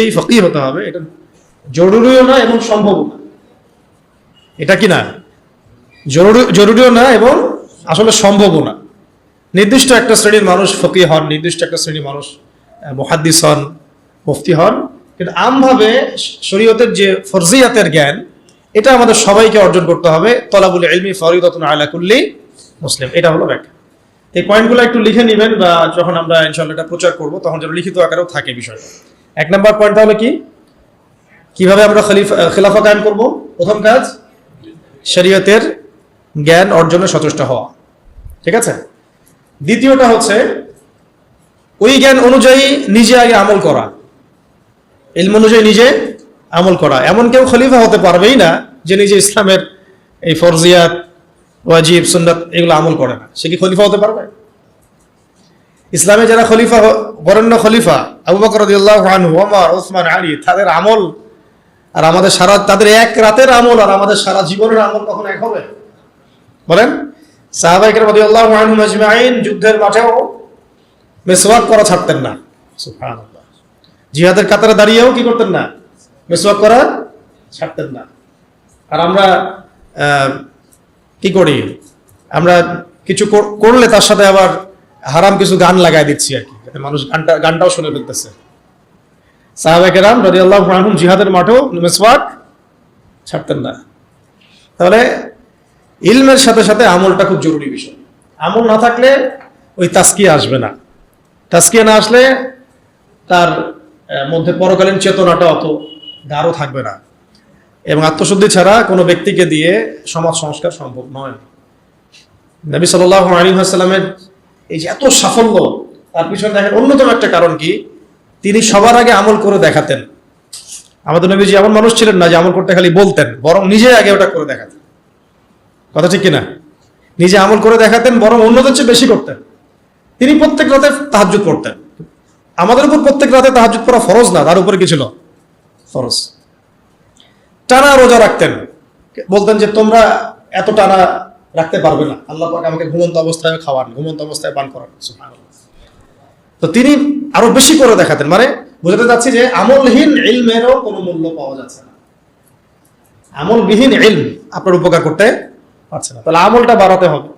এই ফকিহ হতে হবে, এটা জরুরিও না এবং সম্ভবও না। এটা কি না জরুরিও না এবং আসলে সম্ভবও না। নির্দিষ্ট একটা শ্রেণীর মানুষ ফকিহ হন, নির্দিষ্ট একটা শ্রেণীর মানুষ মুহাদ্দিস হন, মুফতি হন, কিন্তু আমভাবে শরীয়তের যে ফরজিয়াতের জ্ঞান, এটা আমাদের সবাইকে অর্জন করতে হবে। তলাবুল ইলমি ফরিদাতুন আলা কুল্লি মুসলিম, এটা হলো ব্যাখ্যা। এই পয়েন্টগুলো একটু লিখে নেবেন, বা যখন আমরা ইনশাআল্লাহ এটা প্রচার করব তখন যেন লিখিত আকারেও থাকে বিষয়টা। 1 নম্বর পয়েন্ট তাহলে কি, কিভাবে আমরা খেলাফা কায়েম করব? প্রথম কাজ, শরীয়তের জ্ঞান অর্জনে সচেষ্ট হওয়া, ঠিক আছে। দ্বিতীয়টা হচ্ছে ওই জ্ঞান অনুযায়ী নিজে আগে আমল করা, ইলম অনুযায়ী নিজে আমল করা। এমন কেউ খলিফা হতে পারবেই না যে নিজে ইসলামের এই ফরজিয়াত, ওয়াজিব, সুন্নাত এগুলো আমল করে না, সে কি খলিফা হতে পারবে? ইসলামে যারা খলিফা, বরেণ্য খলিফা আবু বকর রাদিয়াল্লাহু আনহু, ওমর, ওসমান, আলী, তাদের আমল আর আমাদের তাদের এক রাতের আমল আর আমাদের সারা জীবনের আমল কখন এক হবে? বলেন। সাহাবায়ে কেরাম রাদিয়াল্লাহু আনহুম আজমাইন যুদ্ধের মাঠেও মিসওয়াক করা ছাড়তেন না, সুবহানাল্লাহ। জিহাদের কাতারে দাঁড়িয়েও কি করতেন না? মিসওয়াক করা ছাড়তেন না। আর আমরা কি করি? আমরা কিছু করলে তার সাথে আবার হারাম কিছু গান লাগাই দিচ্ছি আর কি, মানুষ গানটাও শুনে ফেলতেছে। সাহাবায়ে কেরাম রাদিয়াল্লাহু আনহুম জিহাদের মাঠেও মিসওয়াক ছাড়তেন না। তাহলে ইলমের সাথে সাথে আমলটা খুব জরুরি বিষয়। আমল না থাকলে ওই তাসকিয়া আসবে না। তাসকিয়া না আসলে তার মধ্যে পরকালীন চেতনাটা অত গাঢ় থাকবে না, এবং আত্মশুদ্ধি ছাড়া কোনো ব্যক্তিকে দিয়ে সমাজ সংস্কার সম্ভব নয়। নবী সাল্লাল্লাহু আলাইহি ওয়াসাল্লামের এই যে এত সাফল্য, তার পিছনে দেখেন অন্যতম একটা কারণ কি, তিনি সবার আগে আমল করে দেখাতেন। আমাদের নবীজি এমন মানুষ ছিলেন না যে আমল করতে খালি বলতেন, বরং নিজে আগে ওটা করে দেখাতেন। কথা ঠিক কিনা? নিজে আমল করে দেখাতেন, বরং অন্যদের চেয়ে বেশি করতেন। তিনি প্রত্যেক রাতে তাহাজ্জুদ পড়তেন। আমাদের উপর প্রত্যেক রাতে তাহাজ্জুদ পড়া ফরজ না, তার উপরে কি ছিল? ফরজ। টানা রোজা রাখতেন, বলতেন যে তোমরা এত টানা রাখতে পারবে না, আল্লাহ পাক আমাকে ঘুমন্ত অবস্থায় খাওয়ান, ঘুমন্ত অবস্থায় পান করান, সুবহানাল্লাহ। তো তিনি আরো বেশি করে দেখাতেন। মানে বোঝাতে চাচ্ছি যে আমলহীন ইলমেরও কোনো মূল্য পাওয়া যাচ্ছে না। আমলবিহীন ইলম আপনার উপকার করতে পারছে না। তাহলে আমলটা বাড়াতে হবে।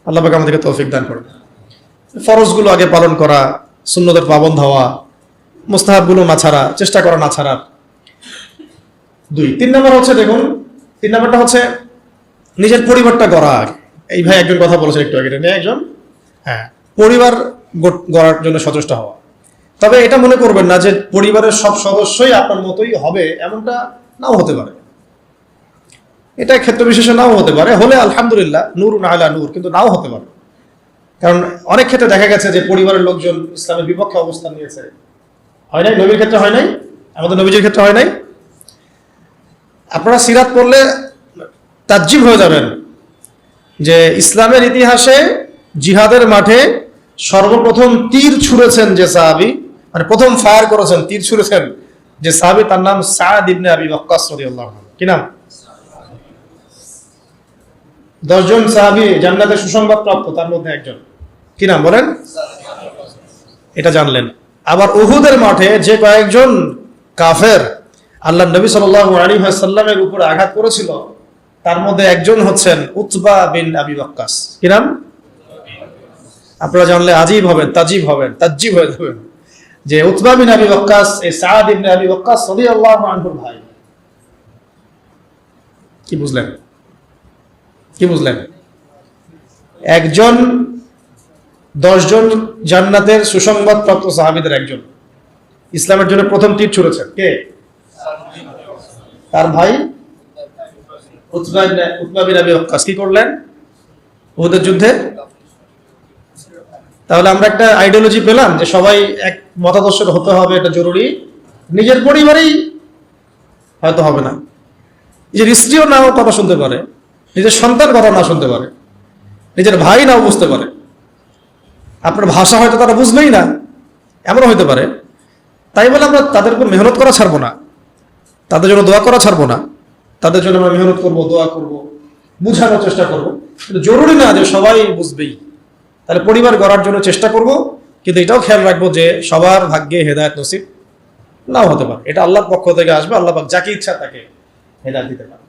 আল্লাহ পাক আমাদেরকে তৌফিক দান করুন। ফরজগুলো আগে পালন করা, সুন্নতের পাবন্ধ হওয়া, মুস্তাহাবগুলো না ছাড়া, চেষ্টা করা না ছাড়ার। 2 3 নম্বর হচ্ছে, দেখুন 3 নম্বরটা হচ্ছে নিজের পরিবারটা গড়া। এই ভাই একজন কথা বলেছেন একটু আগে, একজন, হ্যাঁ, পরিবার গড়ার জন্য সচেষ্ট হওয়া। তবে এটা মনে করবেন না যে পরিবারের সব সদস্যই আপনার মতোই হবে, এমনটা নাও হতে পারে। এটা ক্ষেত্র বিশেষে নাও হতে পারে, হলে আলহামদুলিল্লাহ, নূরুন আলা নূর, কিন্তু নাও হতে পারে। কারণ অনেক ক্ষেত্রে দেখা গেছে যে পরিবারের লোকজন ইসলামের বিপক্ষে অবস্থান নিয়েছে। হয় নাই? নবীর ক্ষেত্রে হয় নাই? আমাদের নবীজির ক্ষেত্রে হয় নাই? আপনারা সিরাত পড়লে তাজ্জিব হয়ে যাবেন যে ইসলামের ইতিহাসে জিহাদের মাঠে সর্বপ্রথম তীর ছুঁড়েছেন যে সাহাবী, মানে প্রথম ফায়ার করেছেন, তীর ছুঁড়েছেন যে সাহাবী, তার নাম সাদ ইবনে আবি ওয়াক্কাস রাদিয়াল্লাহু আনহু। কি নাম? 10 জন সাহাবী জান্নাতের সুসংবাদ প্রাপ্ত, তার মধ্যে একজন। কি নাম বলেন? এটা জানলেন। আবার উহুদের মাঠে যে কয়েকজন কাফের আল্লাহর নবী সাল্লাল্লাহু আলাইহি ওয়াসাল্লামের উপরে আঘাত করেছিল, তার মধ্যে একজন হচ্ছেন উতবা বিন আবি ওয়াক্কাস। কি নাম? আপনারা জানলে আজীব হবেন, তাজিব হবেন, তাজ্জিব হয়ে যাবেন যে উতবা বিন আবি ওয়াক্কাস এই সাদ ইবনে আবি ওয়াক্কাস রাদিয়াল্লাহু আনহুর ভাই। কি বুঝলেন? কি বুঝলেন? একজন 10 জন জান্নাতের সুসংবাদ প্রাপ্ত সাহাবীদের একজন, ইসলামের জন্য প্রথম তীর ছুঁড়েছেন কে? তার ভাই উতবা বিন আবি ওয়াক্কাস। কি করলেন উহুদের যুদ্ধে? তাহলে আমরা একটা আইডিওলজি পেলাম যে সবাই এক মতাদর্শের হতে হবে, এটা জরুরি। নিজের পরিবারেই হয়তো হবে না, নিজের স্ত্রীও নাও কথা শুনতে পারে, নিজের সন্তান কথা না শুনতে পারে, নিজের ভাই নাও বুঝতে পারে, আপনার ভাষা হয়তো তারা বুঝবেই না, এমনও হইতে পারে। তাই বলে আমরা তাদের উপর মেহনত করা ছাড়বো না, তাদের জন্য দোয়া করা ছাড়বো না। তাদের জন্য আমরা মেহনত করবো, দোয়া করব, বুঝানোর চেষ্টা করবো, কিন্তু জরুরি না যে সবাই বুঝবেই। তাহলে পরিবার গড়ার জন্য চেষ্টা করব, কিন্তু এটাও খেয়াল রাখবো যে সবার ভাগ্যে হেদায়েত নসিব নাও হতে পারে, এটা আল্লাহর পক্ষ থেকে আসবে। আল্লাহ পাক যাকে ইচ্ছা তাকে হেদায়েত দিতে পারে।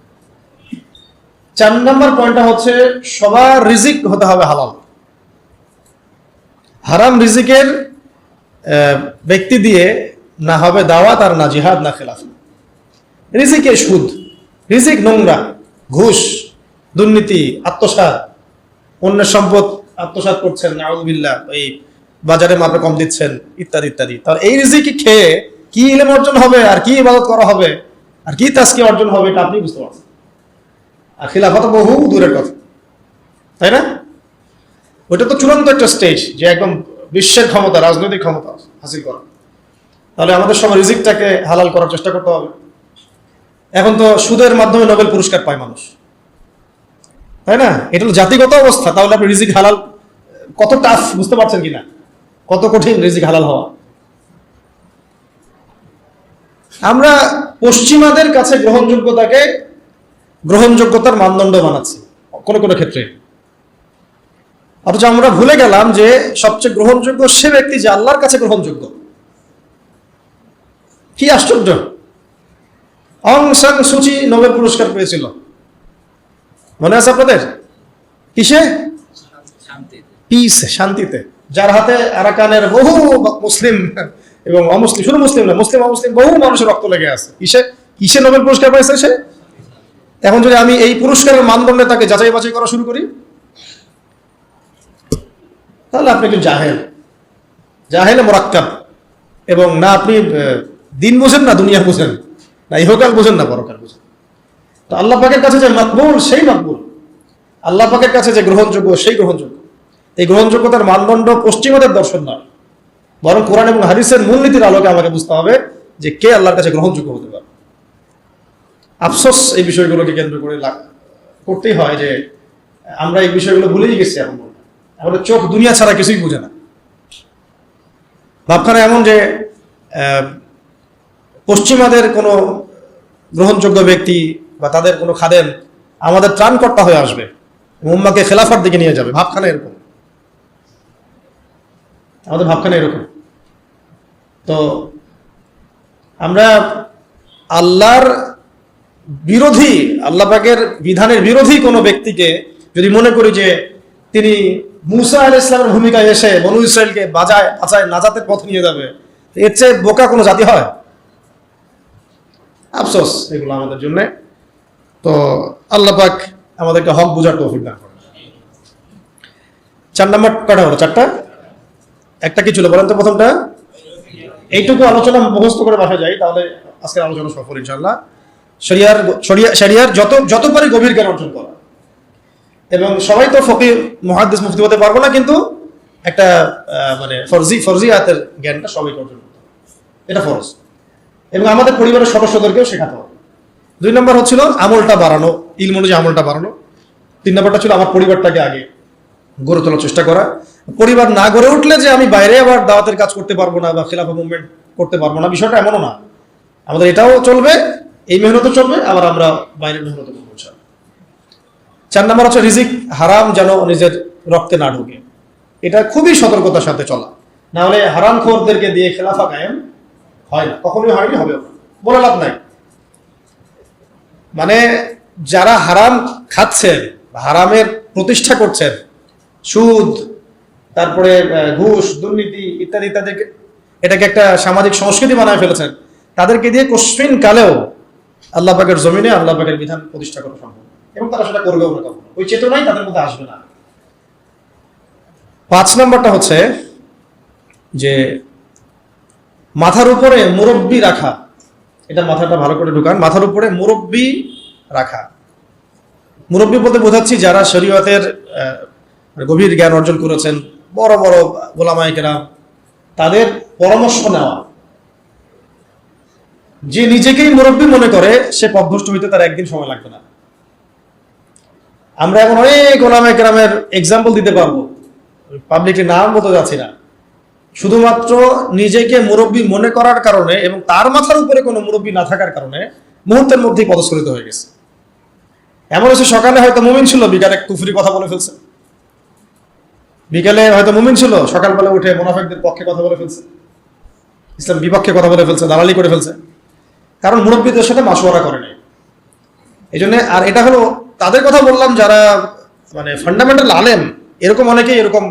4 নম্বর পয়েন্টটা হচ্ছে সবার রিজিক হতে হবে হালাল। হারাম রিজিকের ব্যক্তি দিয়ে না হবে দাওয়াত, আর না জিহাদ, না খেলাফ। রিজিকে সুদ, রিজিক নোংরা, ঘুষ, দুর্নীতি, আত্মসাৎ, অন্যের সম্পদ আত্মসাৎ করছেন, নাউযুবিল্লাহ, এই বাজারে মাপে কম দিচ্ছেন, ইত্যাদি ইত্যাদি। তাহলে এই রিজিক খেয়ে কি ইলম অর্জন হবে, আর কি ইবাদত করা হবে, আর কি তাজকিয়া অর্জন হবে, এটা আপনি বুঝতে পারছেন। আর খিলাফত বহু দূরের কথা, তাই না? ওইটা তো চূড়ান্ত একটা স্টেজ, যে একদম বিশ্বের ক্ষমতা, রাজনৈতিক ক্ষমতা হাসিল করা। তাহলে আমাদের সব রিজিকটাকে হালাল করার চেষ্টা করতে হবে। এখন তো সুদের মাধ্যমে নোবেল পুরস্কার পায় মানুষ, তাই না? এটা হলো জাতিগত অবস্থা। তাহলে আপনি রিজিক হালাল কত টাফ বুঝতে পারছেন কিনা, কত কঠিন রিজিক হালাল হওয়া। আমরা পশ্চিমাদের কাছে গ্রহণযোগ্যতার মানদণ্ড বানাচ্ছি কোনো কোনো ক্ষেত্রে, অথচ আমরা ভুলে গেলাম যে সবচেয়ে গ্রহণযোগ্য সে ব্যক্তি যে আল্লাহর কাছে গ্রহণযোগ্য। কি আশ্চর্য! অং সান সুচি নোবেল পুরস্কার পেয়েছিল, মনে আছে আপনাদের? কিসে? পিস, শান্তিতে। যার হাতে আরাকানের বহু মুসলিম এবং অমুসলিম, শুধু মুসলিম না, মুসলিম অমুসলিম বহু মানুষের রক্ত লেগে আছে। কিসে নোবেল পুরস্কার পেয়েছে সে? এখন যদি আমি এই পুরস্কারের মানদণ্ডে তাকে যাচাই বাছাই করা শুরু করি, তাহলে আপনি একটু জাহেলে মোরাক্কাব, এবং না আপনি দিন বোঝেন, না দুনিয়া বোঝেন, না ইহকাল বোঝেন, না পরকাল বোঝেন। তো আল্লাহ পাকের কাছে যে মাকবুল সেই মাকবুল, আল্লাহ পাকের কাছে যে গ্রহণযোগ্য সেই গ্রহণযোগ্য। এই গ্রহণযোগ্যতার মানদণ্ড পশ্চিমাদের দর্শন নয়, বরং কোরআন এবং হাদিসের মূলনীতির আলোকে আমাকে বুঝতে হবে যে কে আল্লাহর কাছে গ্রহণযোগ্য হতে পারে। আফসোস এই বিষয়গুলোকে কেন্দ্র করে করতেই হয় যে আমরা এই বিষয়গুলো ভুলেই গেছি। এখন আমাদের চোখ দুনিয়া ছাড়া কিছুই বুঝে না। ভাবখানা এমন যে পশ্চিমাদের কোনো গ্রহণযোগ্য ব্যক্তি বা তাদের কোনো খাদেম আমাদের ত্রাণকর্তা হয়ে আসবে, উম্মাকে খেলাফার দিকে নিয়ে যাবে। ভাবখানা এরকম, আমাদের ভাবখানা এরকম। তো আমরা আল্লাহর বিরোধী, আল্লাহ পাকের বিধানের বিরোধী কোনো ব্যক্তিকে যদি মনে করি যে তিনি মুসা আলাইহিস সালামের ভূমিকায় এসে বনু ইসরাইলকে বাঁচায় নাজাতের পথ নিয়ে যাবে, এর চেয়ে বোকা কোনো জাতি হয়? আফসোস এগুলো আমাদের জন্য। তো আল্লাহ পাক আমাদেরকে হক বুঝার তৌফিক দান করেন। 4 নম্বর কটা হলো? 4টা। একটা কি ছিল বলেন তো? প্রথমটা এইটুকু আলোচনা মুখস্থ করে বাসা যাই, তাহলে আজকের আলোচনা সফল ইনশাআল্লাহ। শরিয়ার যত পারে গভীর জ্ঞান অর্জন করা। এবং সবাই তো ফকিহ মুহাদ্দিস মুফতি হতে পারবো না, কিন্তু একটা মানে ফরজিয়াতের জ্ঞানটা সবাইকে অর্জন করতে হবে, এটা ফরজ। এবং আমাদের পরিবারের সদস্যদেরকেও শেখাতে হবে। 2 নম্বর হচ্ছিল আমলটা বাড়ানো, ইলম অনুযায়ী আমলটা বাড়ানো। 3 নম্বরটা ছিল আমার পরিবারটাকে আগে গড়ে তোলার চেষ্টা করা। পরিবার না গড়ে উঠলে যে আমি বাইরে আবার দাওয়াতের কাজ করতে পারবো না বা খেলাফা মুভমেন্ট করতে পারবো না, বিষয়টা এমনও না। আমাদের এটাও চলবে, এই মেহনতও চলবে, আবার আমরা বাইরের মেহনত করবো। 4 নম্বর হচ্ছে রিজিক হারাম যেন নিজের রক্তে না ঢুকে। এটা খুবই সতর্কতার সাথে চলা, না হলে হারামখোরদেরকে দিয়ে খেলাফা কায়েম হয় না, কখনোই হয়নি, হবে বলে লাভ নাই। মানে যারা হারাম খাচ্ছেন, হারামের প্রতিষ্ঠা করছেন, সুদ, তারপরে ঘুষ, দুর্নীতি ইত্যাদি ইত্যাদি, এটাকে একটা সামাজিক সংস্কৃতি বানায় ফেলেছেন, তাদেরকে দিয়ে কোশ্চিন কালেও আল্লাহ পাকের জমিনে আল্লাহ পাকের বিধান প্রতিষ্ঠা করা সম্ভব, এবং তারা সেটা করবেও না কখনো। ওই চেতনাই তাদের মধ্যে আসবে না। 5 নম্বরটা হচ্ছে যে মাথার উপরে মুরব্বি রাখা। এটা মাথাটা ভালো করে ঢুকান। মাথার উপরে মুরব্বি রাখা, মুরব্বি বলতে বোঝাচ্ছি যারা শরীয়তের গভীর জ্ঞান অর্জন করেছেন, বড় বড় ওলামায়ে কেরাম, তাদের পরামর্শ নেওয়া। যে নিজেকেই মুরব্বি মনে করে সে পথভ্রষ্ট হইতে তার একদিন সময় লাগবে না। আমরা এখন অনেক ওলামায়ে কেরামের এক্সাম্পল দিতে পারবো, পাবলিকলি নাম বলতে যাচ্ছি না। শুধুমাত্র নিজেকে মুরব্বি মনে করার কারণে এবং তার মাথার উপরে কোনো মুরব্বি না থাকার কারণে মুহূর্তের মধ্যেই পদস্খলিত হয়ে গেছে। এমন হচ্ছে সকালে হয়তো মুমিন ছিল, বিকালে কুফরি কথা বলে ফেলছে। বিকালে হয়তো মুমিন ছিল, সকালবেলা উঠে মুনাফিকদের পক্ষে কথা বলে ফেলছে। ইসলাম বিপক্ষে কথা বলে ফেলছে, দালালি করে ফেলছে, কারণ মুরব্বীদের সাথে মাশওয়ারা করে নাই। এই জন্য, আর এটা হলো তাদের কথা বললাম যারা মানে ফান্ডামেন্টাল আলেম, এরকম অনেকেই এরকম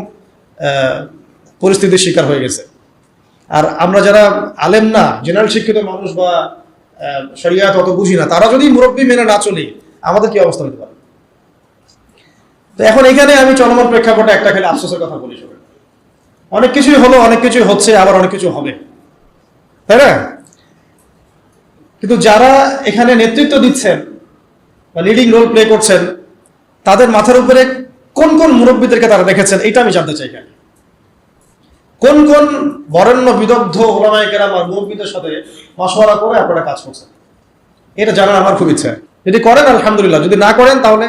পরিস্থিতির শিকার হয়ে গেছে। আর আমরা যারা আলেম না, জেনারেল শিক্ষিত মানুষ বা শরিয়াত অত বুঝি না, তারা যদি মুরব্বী মেনে না চলি, আমাদের কি অবস্থা হতে পারে? তো এখন এখানে আমি চলমান প্রেক্ষাপটে একটা খালি আফসোসের কথা বলি, সবাই অনেক কিছুই হলো, অনেক কিছু হচ্ছে, আবার অনেক কিছু হবে, তাই না? কিন্তু যারা এখানে নেতৃত্ব দিচ্ছেন বা লিডিং রোল প্লে করছেন, তাদের মাথার উপরে কোন কোন মুরব্বীদেরকে তারা দেখেছেন, এটা আমি জানতে চাই। কোন কোন বরেণ্য বিদগ্ধ ওলামায়ে কেরাম আর মুরব্বীদের সাথে মাশওয়ারা করে আপনারা কাজ করছেন, এটা জানার আমার খুব ইচ্ছা। যদি করেন আলহামদুলিল্লাহ, যদি না করেন তাহলে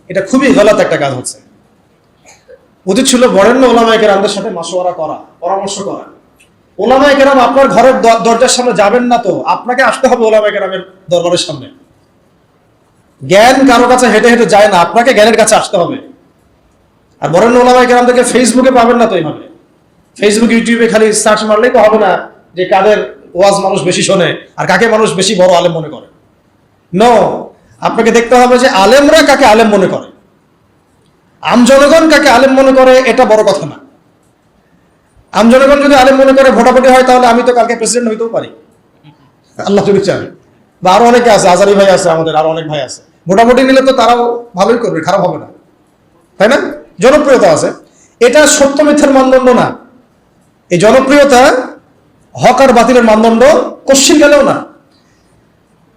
এটা খুবই গলত একটা কাজ হচ্ছে। উচিত ছিল বরেণ্য ওলামায়ে কেরামদের সাথে মাশওয়ারা করা, পরামর্শ করা। ওলামায়ে কেরাম আপনার ঘরের দরজার সামনে যাবেন না, তো আপনাকে আসতে হবে ওলামায়ে কেরামের দরবারের সামনে। জ্ঞান কারো কাছে হেঁটে হেঁটে যায় না, আপনাকে জ্ঞানের কাছে আসতে হবে। আর বরেণ্য ওলামায়ে কেরামদেরকে ফেসবুকে পাবেন না তো এইভাবে। ফেসবুক, ইউটিউবে খালি সার্চ মারলেই তো হবে না যে কাদের ওয়াজ মানুষ বেশি শোনে আর কাকে মানুষ বেশি বড় আলেম মনে করে। নো, আপনাকে দেখতে হবে যে আলেমরা কাকে আলেম মনে করে, আমজনগণ কাকে আলেম মনে করে, এটা বড় কথা না। আমজনগণ যদি আলেম মনে করে ভোটাভুটি হয়, তাহলে আমি তো কালকে প্রেসিডেন্ট হইতেও পারি, আল্লাহ যদি চান। বা আরো অনেকে আছে, আজারি ভাই আছে, আমাদের আরো অনেক ভাই আছে, ভোটাভুটি নিলে তো তারাও ভালোই করবে, খারাপ হবে না, তাই না? জনপ্রিয়তা আছে, এটা সত্য মিথ্যার মানদণ্ড না। এই জনপ্রিয়তা হক আর বাতিলের মানদণ্ড কোশ্চিন গেলেও না।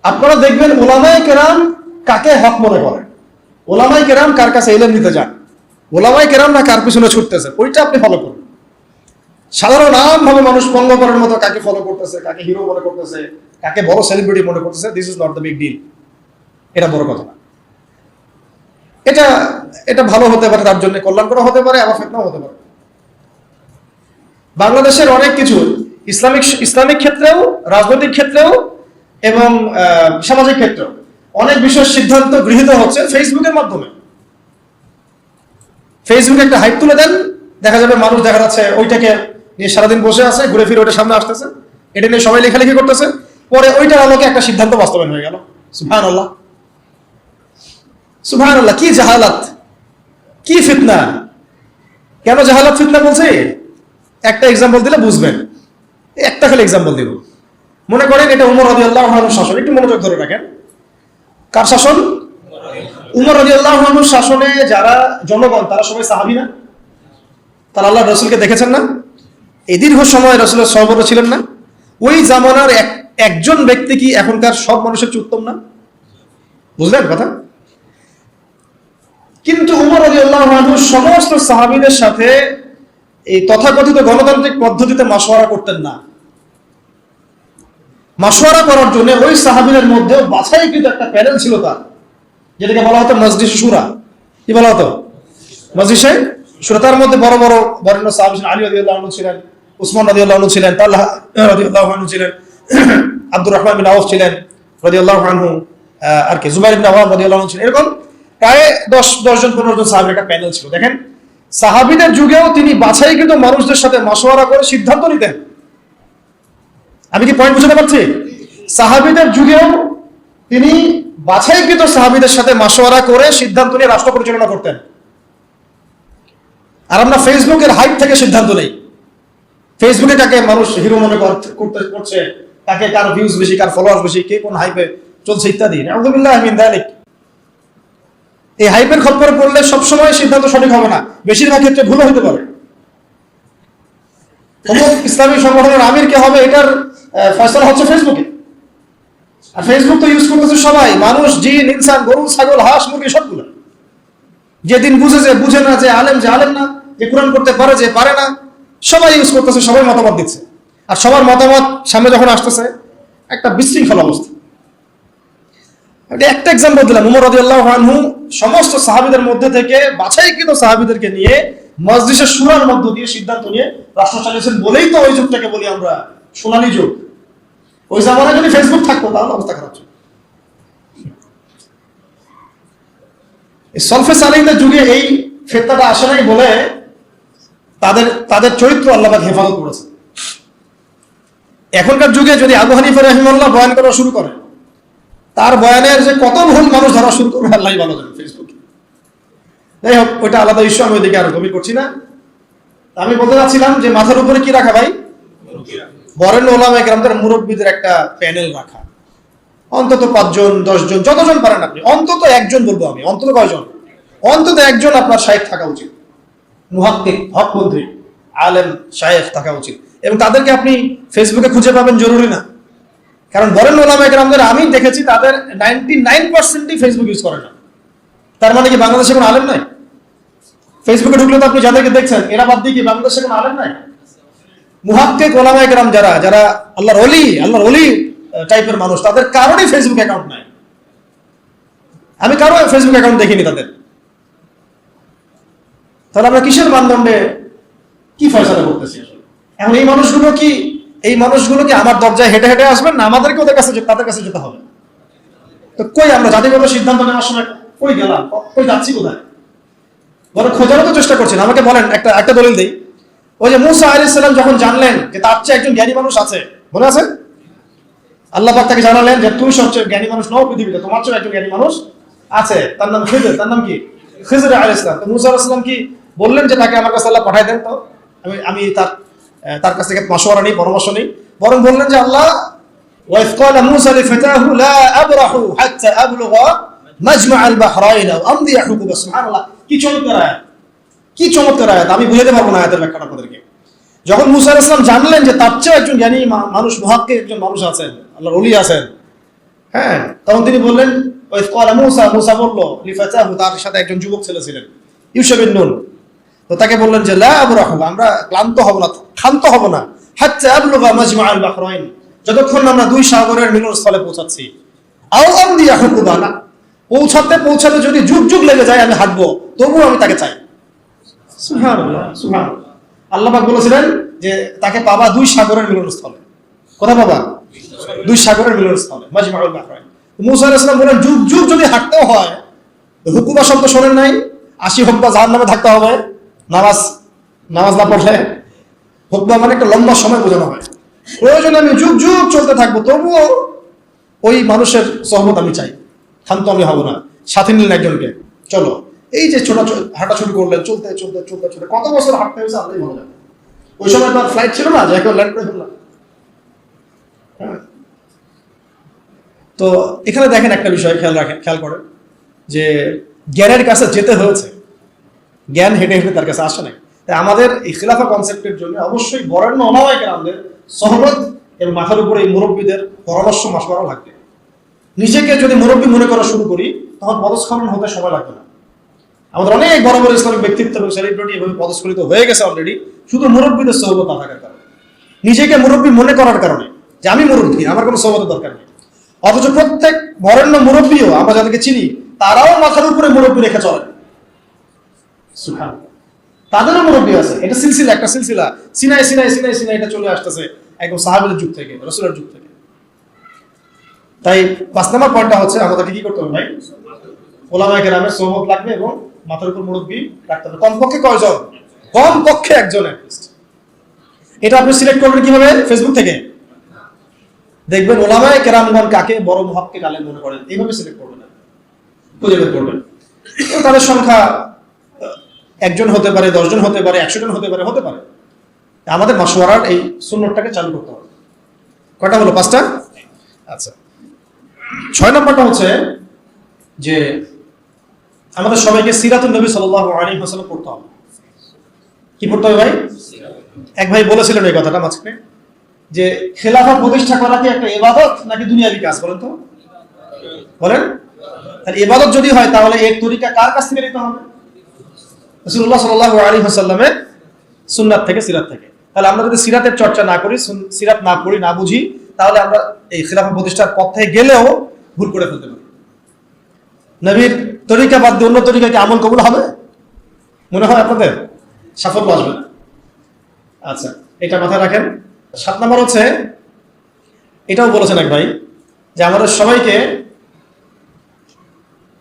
আপনারা দেখবেন ওলামায়ে কেরাম কাকে হক মনে করেন, ওলামায়ে কেরাম কার কাছে ইলম নিতে যান, ওলামায়ে কেরাম না কার পিছনে ছুটতেছে, ওইটা আপনি ফলো করুন। সাধারণ আমভাবে মানুষ পঙ্গ করার মতো কাকে ফলো করতেছে, কাকে হিরো মনে করতেছে, কাকে বড় সেলিব্রিটি মনে করতেছে, this is not the big deal. এটা বড় কথা না। এটা এটা ভালো হতে পারে, তার জন্য কল্যাণকর হতে পারে, আবার ফিতনাও হতে পারে। বাংলাদেশের অনেক কিছু ইসলামিক ক্ষেত্রেও, রাজনৈতিক ক্ষেত্রেও এবং সামাজিক ক্ষেত্রেও অনেক বিষয়ের সিদ্ধান্ত গৃহীত হচ্ছে ফেসবুকের মাধ্যমে। ফেসবুকে একটা হাইপ তুলে দেন, দেখা যাবে মানুষ দেখা যাচ্ছে ওইটাকে নিয়ে সারাদিন বসে আছে, ঘুরে ফিরে ওইটা সামনে আসতেছে, এটা নিয়ে সবাই লেখালেখি করতেছে, পরে ওইটার আলোকে একটা সিদ্ধান্ত বাস্তবায়ন হয়ে গেল। সুবহানাল্লাহ, সুবহানাল্লাহ, কি জাহালাত, কি ফিতনা! কেন জাহালাত ফিতনা বলছে? একটা এক্সাম্পল দিলে বুঝবেন। একটা খালি এক্সাম্পল দিব। মনে করেন এটা উমর রাদিয়াল্লাহু আনহুর শাসন, একটু মনোযোগ ধরে রাখেন। কার শাসন? উমর রাদিয়াল্লাহু আনহুর শাসনে যারা জনগণ, তারা সবাই সাহাবী না? তারা আল্লাহর রাসূলকে দেখেছেন না? এই দীর্ঘ সময় রাসূলের সহবতে ছিলেন না? ওই জামানার একজন ব্যক্তি কি এখনকার সব মানুষের চেয়ে উত্তম না? বুঝলেন কথা? কিন্তু উমর রাদিয়াল্লাহু আনহু সমস্ত সাহাবীদের সাথে এই তথাকথিত গণতান্ত্রিক পদ্ধতিতে মাশওয়ারা করতেন না। মাশওয়ারা করার জন্য ওই সাহাবীদের মধ্যে বাছাইকৃত একটা প্যানেল ছিল তার, যেটাকে বলা হতো মজলিস শুরা। কি বলা হতো? মজলিসে শুরা। তার মধ্যে বড় বড় বরেণ্য সাহাবী ছিলেন, আলী রাদিয়াল্লাহু আনহু ছিলেন, উসমান রাদিয়াল্লাহু আনহু ছিলেন, তালহা রাদিয়াল্লাহু আনহু ছিলেন, আব্দুর রহমান বিন আউফ ছিলেন রাদিয়াল্লাহু আনহু, আর কি জুবাইর ইবনে আওয়াম রাদিয়াল্লাহু আনহু ছিলেন। এরকম প্রায় 10 জন 15 জন সাহাবীর একটা প্যানেল ছিল। দেখেন, সাহাবীদের যুগেও তিনি বাছাইকৃত মানুষদের সাথে মাশওয়ারা করে সিদ্ধান্ত নিতেন। আমি কি পয়েন্ট বুঝতে পারছি? সাহাবীদের যুগেও তিনি বাছাইকৃত সাহাবীদের সাথে মাশওয়ারা করে সিদ্ধান্ত নিয়ে রাষ্ট্র পরিচালনা করতেন। আর আমরা ফেসবুকের হাইপ থেকে সিদ্ধান্ত নেই। ফেসবুকে কাকে মানুষ হিরো মনে করছে, কাকে কার ভিউজ বেশি, কার ফলোয়ার্স বেশি, কে কোন হাইপে চলছে ইত্যাদি। আউযুবিল্লাহি মিন যালিক। এই হাইপের খপ্পরে পড়লে সবসময় সিদ্ধান্ত সঠিক হবে না, বেশিরভাগ ক্ষেত্রে ভুল হতে পারে। ইসলামী সংগঠনের আমির কে হবে, এটার ফয়সালা হচ্ছে ফেসবুকে। আর ফেসবুক তো ইউজ করতেছে সবাই, মানুষ, জিন, ইনসান, গরু, ছাগল, হাঁস, মুরগি সবগুলো। যেদিন বুঝে না যে আলেম না, যে কোরআন করতে পারে, যে পারে না, সবাই ইউজ করতেছে, সবাই মতামত দিচ্ছে। আর সবার মতামত সামনে যখন আসতেছে, একটা বিশৃঙ্খল অবস্থা। একটা এক্সাম্পল দিলাম। উমর রাদিয়াল্লাহু আনহু সমস্ত সাহাবীদের মধ্যে থেকে বাছাইকৃত সাহাবীদেরকে নিয়ে মজলিসের শুরার মধ্য দিয়ে সিদ্ধান্ত নিয়ে রাষ্ট্র চালিয়েছেন বলেই তো ওই যুগটাকে বলি আমরা সোনালী যুগ। ওই জামানায় যদি ফেসবুক থাকতো তাহলে অবস্থা খারাপ ছিল। সলফে সালেহীনদের যুগে এই ফিতনাটা আসে নাই বলে তাদের চরিত্র আল্লাহ পাক হেফাজত করেছে। এখনকার যুগে যদি আবু হানিফা রাহিমাহুল্লাহ বয়ান করা শুরু করে, তার বয়ানের যে কত ভুল মানুষ ধরা শুরু করবে আল্লাহই ভালো জানে ফেসবুকে। যাই হোক, ওইটা আলাদা ইস্যু, আমি ওইদিকে আর গভীর করছি না। আমি বলতে চাচ্ছিলাম যে মাথার উপরে কি রাখা ভাই? বরেণ্য ওলামায়ে কেরামদের মুরব্বীদের একটা প্যানেল রাখা, অন্তত 5 জন 10 জন, যতজন পারেন আপনি, অন্তত একজন বলবো আমি, অন্তত কয়জন? অন্তত একজন আপনার শায়েখ থাকা উচিত, মুহাক্কিক, হকপন্থী, আলেম শায়েখ থাকা উচিত। এবং তাদেরকে আপনি ফেসবুকে খুঁজে পাবেন জরুরি না, কারণ বরেণ্য ওলামায়ে কেরামদের আমি দেখেছি তাদের 99%ই ফেসবুক ইউজ করে না। তার মানে কি বাংলাদেশে কোনো আলেম নাই? ফেসবুকে ঢুকলে তো আপনি যাদেরকে দেখছেন এরা বাদ দিয়ে কি বাংলাদেশে কোনো আলেম নাই? মুহাক্কিক ওলামায়ে কেরাম যারা আল্লাহর ওলি টাইপের মানুষ, তাদের কারোরই ফেসবুক অ্যাকাউন্ট নাই। আমি কারো ফেসবুক অ্যাকাউন্ট দেখিনি তাদের। তাহলে আমরা কিসের মানদণ্ডে কি ফয়সালা করতেছি? এখন এই মানুষগুলো কি আমার দরজায় হেঁটে হেঁটে আসবেন, না আমাদেরকে তাদের কাছে যেতে হবে? তো কই আমরা জাতিগত সিদ্ধান্ত নেওয়ার সময় কই গেলাম, কই যাচ্ছি, কোথায়? বড় খোঁজারও তো চেষ্টা করছেন। আমাকে বলেন, একটা দলিল দিই। ওই যে মুসা আলাইহিস সালাম যখন জানলেন যে তার চেয়ে একজন জ্ঞানী মানুষ আছে, মনে আছে? আল্লাহ পাক তাকে জানালেন যে তুমি সবচেয়ে জ্ঞানী মানুষ নও পৃথিবীতে, তোমার চেয়ে একজন জ্ঞানী মানুষ আছে, তার নাম খিজির। তার নাম কি? খিজির আলাইহিস সালাম। তো মুসা আলাইহিস সালাম কি বললেন যে তাকে আমার কাছে আল্লাহ পাঠাই দেন, তো আমি তার কাছ থেকে মাশওয়ারা নেই, পরামর্শ নেই, বরং বললেন যে আল্লাহ ওয়াইজ ক্বালা মুসা লিফাতাহু লা আবরাহু হাত্তা আবলুগা মাজমা আল বাহরাইন আও আমদি হুকুবা। সুবহানাল্লাহ, কি চমৎকার আয়াত! আমি বুঝাতে পারবো না আয়াতের ব্যাখ্যাটা আপনাদেরকে। যখন মুসা আলাইহিস সালাম জানলেন যে তার চেয়ে একজন জ্ঞানী মানুষ, মুহাক্কিক একজন মানুষ আছেন, আল্লাহর ওলি আছেন, হ্যাঁ, তখন তিনি বললেন, ওয়াইজ ক্বালা মুসা বলল লিফাতাহু, তার সাথে একজন যুবক ছেলে ছিলেন, ইউশা বিন নুন। তো তাকে বললেন যে লা আবরাহু, আমরা ক্লান্ত হব না, ক্ষান্ত হব না, হাত্তা আবলুগা মাজমা আল বাহরাইন, যতক্ষণ আমরা দুই সাগরের মিলনস্থলে পৌঁছাচ্ছি। আও আমদি হুকুবা, না পৌঁছাতে যদি যুগ লেগে যায় আমি হাঁটবো, তবুও আমি তাকে চাই। সুবহানাল্লাহ, সুবহানাল্লাহ। আল্লাহ পাক বলেছিলেন যে তাকে পাবা দুই সাগরের মিলনস্থলে। কোথায় পাবা? দুই সাগরের মিলনস্থলে, মাজমাউল বাহরাইন। মুসা আলাইহিস সালাম বলেন যুগ যদি হাঁটতেও হয়, হুকুবা শব্দ শোনেন নাই? 80 হুকুবা জাহান্নামে থাকতে হবে নামাজ না পড়লে। হুকুবা মানে একটা লম্বা সময় বোঝানো হয়। প্রয়োজনে আমি যুগ চলতে থাকবো, তবুও ওই মানুষের সহমত আমি চাই, ক্ষান্ত আমি হব না। সাথে নিলেন একজনকে, চলো। এই যে হাঁটাছুটি করলেন, চলতে কত বছর হাঁটতে হয়েছে আল্লাহই ভালো জানে। ওই সময় তো আর ফ্লাইট ছিল না যে এখন ল্যান্ড করে ফেললাম। তো এখানে দেখেন একটা বিষয় খেয়াল করেন যে জ্ঞানের কাছে যেতে হয়েছে, জ্ঞান হেঁটে তার কাছে আসে নাই। তাই আমাদের এই খিলাফা কনসেপ্টের জন্য অবশ্যই বরেণ্য ওলামায়ে কেরামদের সহবত এবং মাথার উপরে এই মুরব্বীদের পরামর্শ মাশওয়ারা লাগবে। নিজেকে যদি মুরব্বী মনে করা শুরু করি, তখন পদস্খলন হতে সময় লাগবে না। আমাদের অনেক বড় ইসলামিক ব্যক্তিত্ব এবং সেলিব্রিটি এভাবে পদস্খলিত হয়ে গেছে অলরেডি, শুধু মুরব্বীদের সহবত না থাকার কারণে, নিজেকে মুরব্বী মনে করার কারণে যে আমি মুরব্বী, আমার কোনো সহবতের দরকার নেই। অথচ প্রত্যেক বরেণ্য মুরব্বীও আমরা যাদেরকে চিনি, তারাও মাথার উপরে মুরব্বী রেখে চলেন। সুবহানাল্লাহ, তাদেরও মুরব্বী আছে। এটা একটা সিলসিলা সিনাই এটা চলে আসতেছে একদম সাহাবীদের যুগ থেকে, রাসূলের যুগ থেকে। তাই 5 নম্বর পয়েন্টটা হচ্ছে আমাদেরকে কি করতে হবে ভাই? ওলামায়ে কেরামের সহবত লাগবে এবং মাথার উপর মুরব্বী রাখতে হবে। কমপক্ষে কয়জন? কমপক্ষে একজন। এটা আপনি সিলেক্ট করবেন কিভাবে? ফেসবুক থেকে দেখবেন ওলামায়ে কেরামগণ কাকে বড় মুহাক্কিক আলেম মনে করেন, এইভাবে সিলেক্ট করবেন, খুঁজে বের করবেন। তাদের সংখ্যা 1 জন হতে পারে, 10 জন হতে পারে, 100 জন হতে পারে। আমাদের মাশওয়ারার এই সুন্নতটাকে চালু করতে হবে। কয়টা হলো? 5টা। আচ্ছা, 6 নম্বরটা হচ্ছে যে আমাদের সবাইকে সিরাতুন নবী সাল্লাল্লাহু আলাইহি ওয়াসাল্লাম পড়তে হবে। কি পড়তে হবে ভাই? এক ভাই বলেছিলেন এই কথাটা মাঝখানে যে খেলাফত প্রতিষ্ঠা করা কি একটা ইবাদত নাকি দুনিয়াবি কাজ? বলেন তো, বলেন। তাহলে ইবাদত যদি হয় তাহলে এর তরিকা কার কাছ থেকে নিতে হবে? রাসূলুল্লাহ সাল্লাল্লাহু আলাইহি ওয়াসাল্লামের সুন্নাত থেকে, সিরাত থেকে। তাহলে আমরা যদি সিরাতের চর্চা না করি, সিরাত না পড়ি, না বুঝি, তাহলে আমরা এই খেলাফত প্রতিষ্ঠার পথ থেকে গেলেও ভুল করে ফেলতে পারি। নবীর তরিকা বাদ দিয়ে অন্য তরিকাকে আমল কবুল হবে? মনে হয় আপনাদের সাফল্য আসবে না। আচ্ছা, এটা মাথায় রাখেন। 7 নম্বর হচ্ছে, এটাও বলেছেন এক ভাই যে আমাদের সবাইকে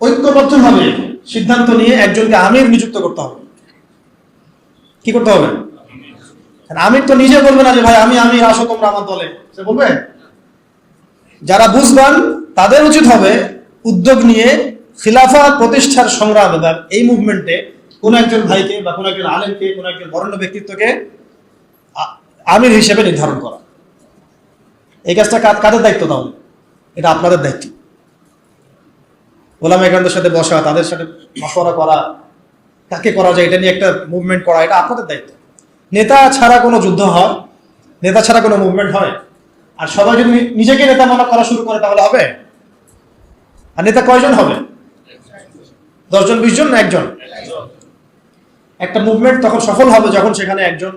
ঐক্যবদ্ধভাবে সিদ্ধান্ত নিয়ে একজনকে আমির নিযুক্ত করতে হবে। কি করতে হবে? আমির তো নিজে বলবে না যে ভাই আমি আসো তোমরা আমার দলে, সে বলবে? যারা বুঝবান তাদের উচিত হবে উদ্যোগ নিয়ে খিলাফত প্রতিষ্ঠার সংগ্রামে বা এই মুভমেন্টে কোন একজন ভাইকে বা কোন একজন আলেমকে, কোন একজন বরেণ্য ব্যক্তিত্বকে আমির হিসেবে নির্ধারণ করা। এই কাজটা কাদের দায়িত্ব? তাহলে এটা আপনাদের দায়িত্ব। ওলামা ইকরামদের সাথে বসা, তাদের সাথে মশওয়ারা করা, কাকে করা যায় এটা নিয়ে একটা মুভমেন্ট করা, এটা আপনাদের দায়িত্ব। নেতা ছাড়া কোনো যুদ্ধ হয়, নেতা ছাড়া কোনো মুভমেন্ট হয়? আর সবাই যদি নিজেকে নেতা মনে করা শুরু করে তাহলে হবে? আর নেতা কয়জন হবে? 10 জন 20 জন না একজন? একটা মুভমেন্ট তখন সফল হবে যখন সেখানে একজন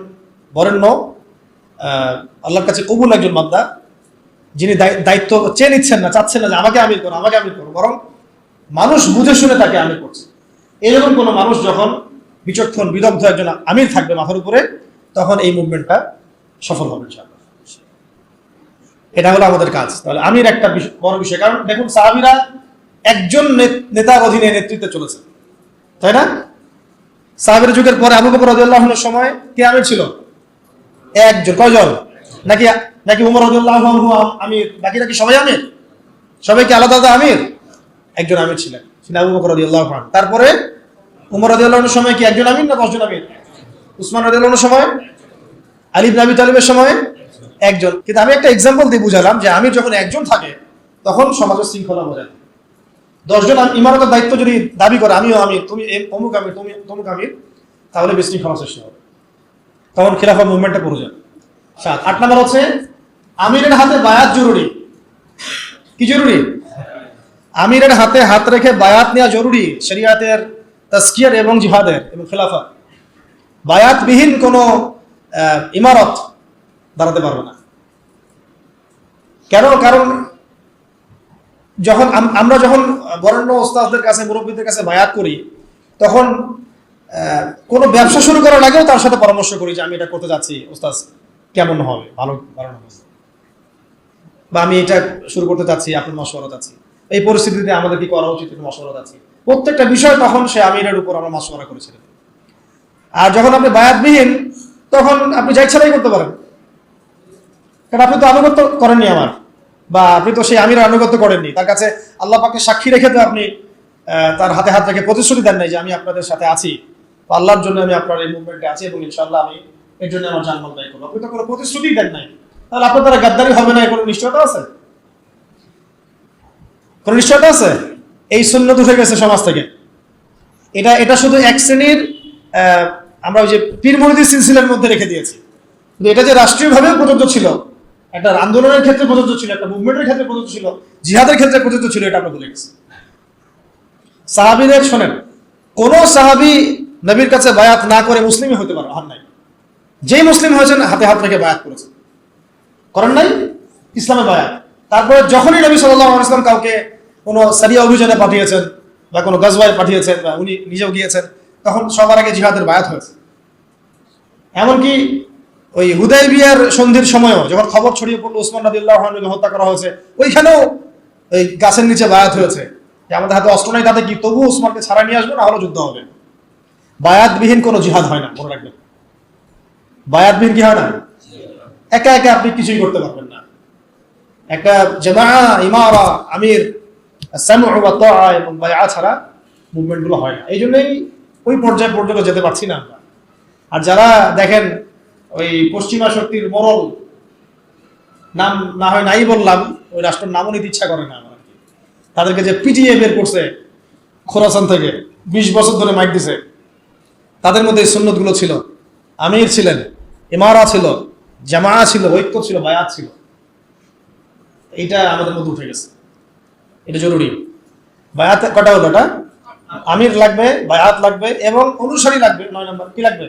বরেণ্য, আল্লাহর কাছে কবুল একজন বান্দা, যিনি দায়িত্ব চেয়ে নিচ্ছেন না, চাচ্ছেন না যে আমাকে আমির করো, আমাকে আমির করো, বরং মানুষ বুঝে শুনে তাকে আমির করছে। এরকম কোন মানুষ যখন বিচক্ষণ বিদগ্ধ একজন আমির থাকবে মাথার উপরে, তখন এই মুভমেন্টটা সফল হবে ইনশাআল্লাহ। এটা হলো আমাদের কাজ। তাহলে আমির একটা বড় বিষয়, কারণ দেখুন সাহাবীরা একজন নেতার অধীনে নেতৃত্বে চলেছে, তাই না? সাহাবীর যুগের পরে আবু বকর রাদিয়াল্লাহু আনহুর সময় কে আমির ছিল? একজন। কয়জন? নাকি উমর রাদিয়াল্লাহু আনহু আমির, বাকিরা কি সবাই আমির? সবাই কি আলাদা আলাদা আমির? একজন আমির ছিলেন আবু বকর রাদিয়াল্লাহু আনহু। তারপরে উমর রাদিয়াল্লাহু আনহুর সময় কি একজন আমির না 10 জন আমির? উসমান রাদিয়াল্লাহু আনহুর সময়, আলী ইবনে আবি তালিবের সময় একজন। কিন্তু আমি একটা এক্সাম্পল দিয়ে বুঝালাম যে আমির যখন একজন থাকে তখন সমাজের শৃঙ্খলা বজায় থাকে। 10 জন ইমারতের দায়িত্ব যদি দাবি করে আমিও আমির, তুমি অমুক আমির, তুমি তমুক আমির, তাহলে বিশৃঙ্খলা সৃষ্টি হবে, তখন খিলাফত মুভমেন্টে পড়ে যাবে। 8 নম্বর হচ্ছে আমিরের হাতে বায়াত জরুরি। কি জরুরি? আমিরের হাতে হাত রেখে বায়াত নেওয়া জরুরি, শরিয়াতের তাজকিয়ার এবং জিহাদের এবং খেলাফত। বায়াতবিহীন কোনো ইমারত দাঁড়াতে পারবে না। কেন? কারণ আমরা যখন বরেণ্য ওস্তাদদের কাছে, মুরব্বীদের কাছে বায়াত করি, তখন কোনো ব্যবসা শুরু করার আগেও তার সাথে পরামর্শ করি যে আমি এটা করতে যাচ্ছি, ওস্তাদ কেমন হবে, ভালো বা আমি এটা শুরু করতে চাচ্ছি, আপনার মশওয়ারা চাচ্ছি, এই পরিস্থিতিতে আমাদের কি করা উচিত, মশওয়ারা চাচ্ছি। প্রত্যেকটা বিষয় তখন সে আমিরের উপর আমরা মশওয়ারা করেছিলাম। আর যখন আপনি বায়াতবিহীন, তখন আপনি যা ইচ্ছাই করতে পারেন, কারণ আপনি তো আনুগত্য করেননি আমার, বা আপনি তো সেই আমিরের আনুগত্য করেননি। তার কাছে আল্লাহ পাককে সাক্ষী রেখে তো আপনি তার হাতে হাত রেখে প্রতিশ্রুতি দেন নাই যে আমি আপনাদের সাথে আছি, আল্লাহর জন্য আমি আপনার এই মুভমেন্টে আছি এবং ইনশাআল্লাহ আমি এর জন্য আমার জানমাল ব্যয় করবো। আপনি তো কোনো প্রতিশ্রুতি দেন নাই, তাহলে আপনার দ্বারা গাদ্দারি হবে না, কোনো নিশ্চয়তা আছে? কোনো নিশ্চয়তা আছে? এই সুন্নত উঠে গেছে সমাজ থেকে। এটা শুধু এক শ্রেণীর আমরা ওই যে পীর মুরিদের সিলসিলার মধ্যে রেখে দিয়েছি, কিন্তু এটা যে রাষ্ট্রীয়ভাবে প্রযোজ্য ছিল, একটা আন্দোলনের ক্ষেত্রে প্রযোজ্য ছিল, একটা মুভমেন্টের ক্ষেত্রে প্রযোজ্য ছিল, জিহাদের ক্ষেত্রে প্রযোজ্য ছিল, এটা আমরা ভুলে গেছি। সাহাবীদের শোনেন, কোন সাহাবী নবীর কাছে বায়াত না করে মুসলিমই হতে পারে হয় নাই। যেই মুসলিম হয়েছেন হাতে হাত রেখে বায়াত করেছেন, করেন নাই ইসলামে বায়াত। তারপরে যখনই নবী সাল্লাল্লাহু আলাইহি ওয়াসাল্লাম কাউকে কোনো সারিয়া অভিযানে পাঠিয়েছেন বা কোনো গাজওয়ায় পাঠিয়েছেন বা উনি নিজেও গিয়েছেন, তখন সবার আগে জিহাদের বায়াত হয়েছে। এমনকি ওই হুদাইবিয়ার সন্ধির সময়ও যখন খবর ছড়িয়ে পড়লো উসমান রাদিয়াল্লাহু আনহুকে হত্যা করা হয়েছে, ওইখানেও ওই গাছের নিচে বায়াত হয়েছে যে আমাদের হাতে অস্ত্র নাই, তাতে কি, তবু উসমানকে ছাড়া নিয়ে আসবো, না হলে যুদ্ধ হবে। বায়াতবিহীন কোনো জিহাদ হয় না, মনে রাখবেন। বায়াতবিহীন কি হয় না? একা একা আপনি কিছুই করতে পারবেন না। একটা জামাআ, ইমারা, আমির, সামউ ওয়া তাআ এবং বায়আ ছাড়া মুভমেন্টগুলো হয় না। এই জন্যই ওই পর্যায়ে পর্যন্ত যেতে পারছি না আমরা। আর যারা দেখেন ওই পশ্চিমা শক্তির মরল, নাম না হয় নাই বললাম, ওই রাষ্ট্রের নামও নিতে ইচ্ছা করে না আমার, তাদেরকে যে পিটিএ বের করছে খোরাসান থেকে, 20 বছর ধরে মাইক দিছে, তাদের মধ্যে এই সুন্নতগুলো ছিল। আমির ছিলেন, ইমারা ছিল, জামাআ ছিল, ঐক্য ছিল, বায়াত ছিল। এইটা আমাদের মধ্যে উঠে গেছে, এটা জরুরি। বায়াত কটা হলো? এটা আমির লাগবে, বায়াত লাগবে এবং অনুসারী লাগবে। 9 নম্বর কি লাগবে?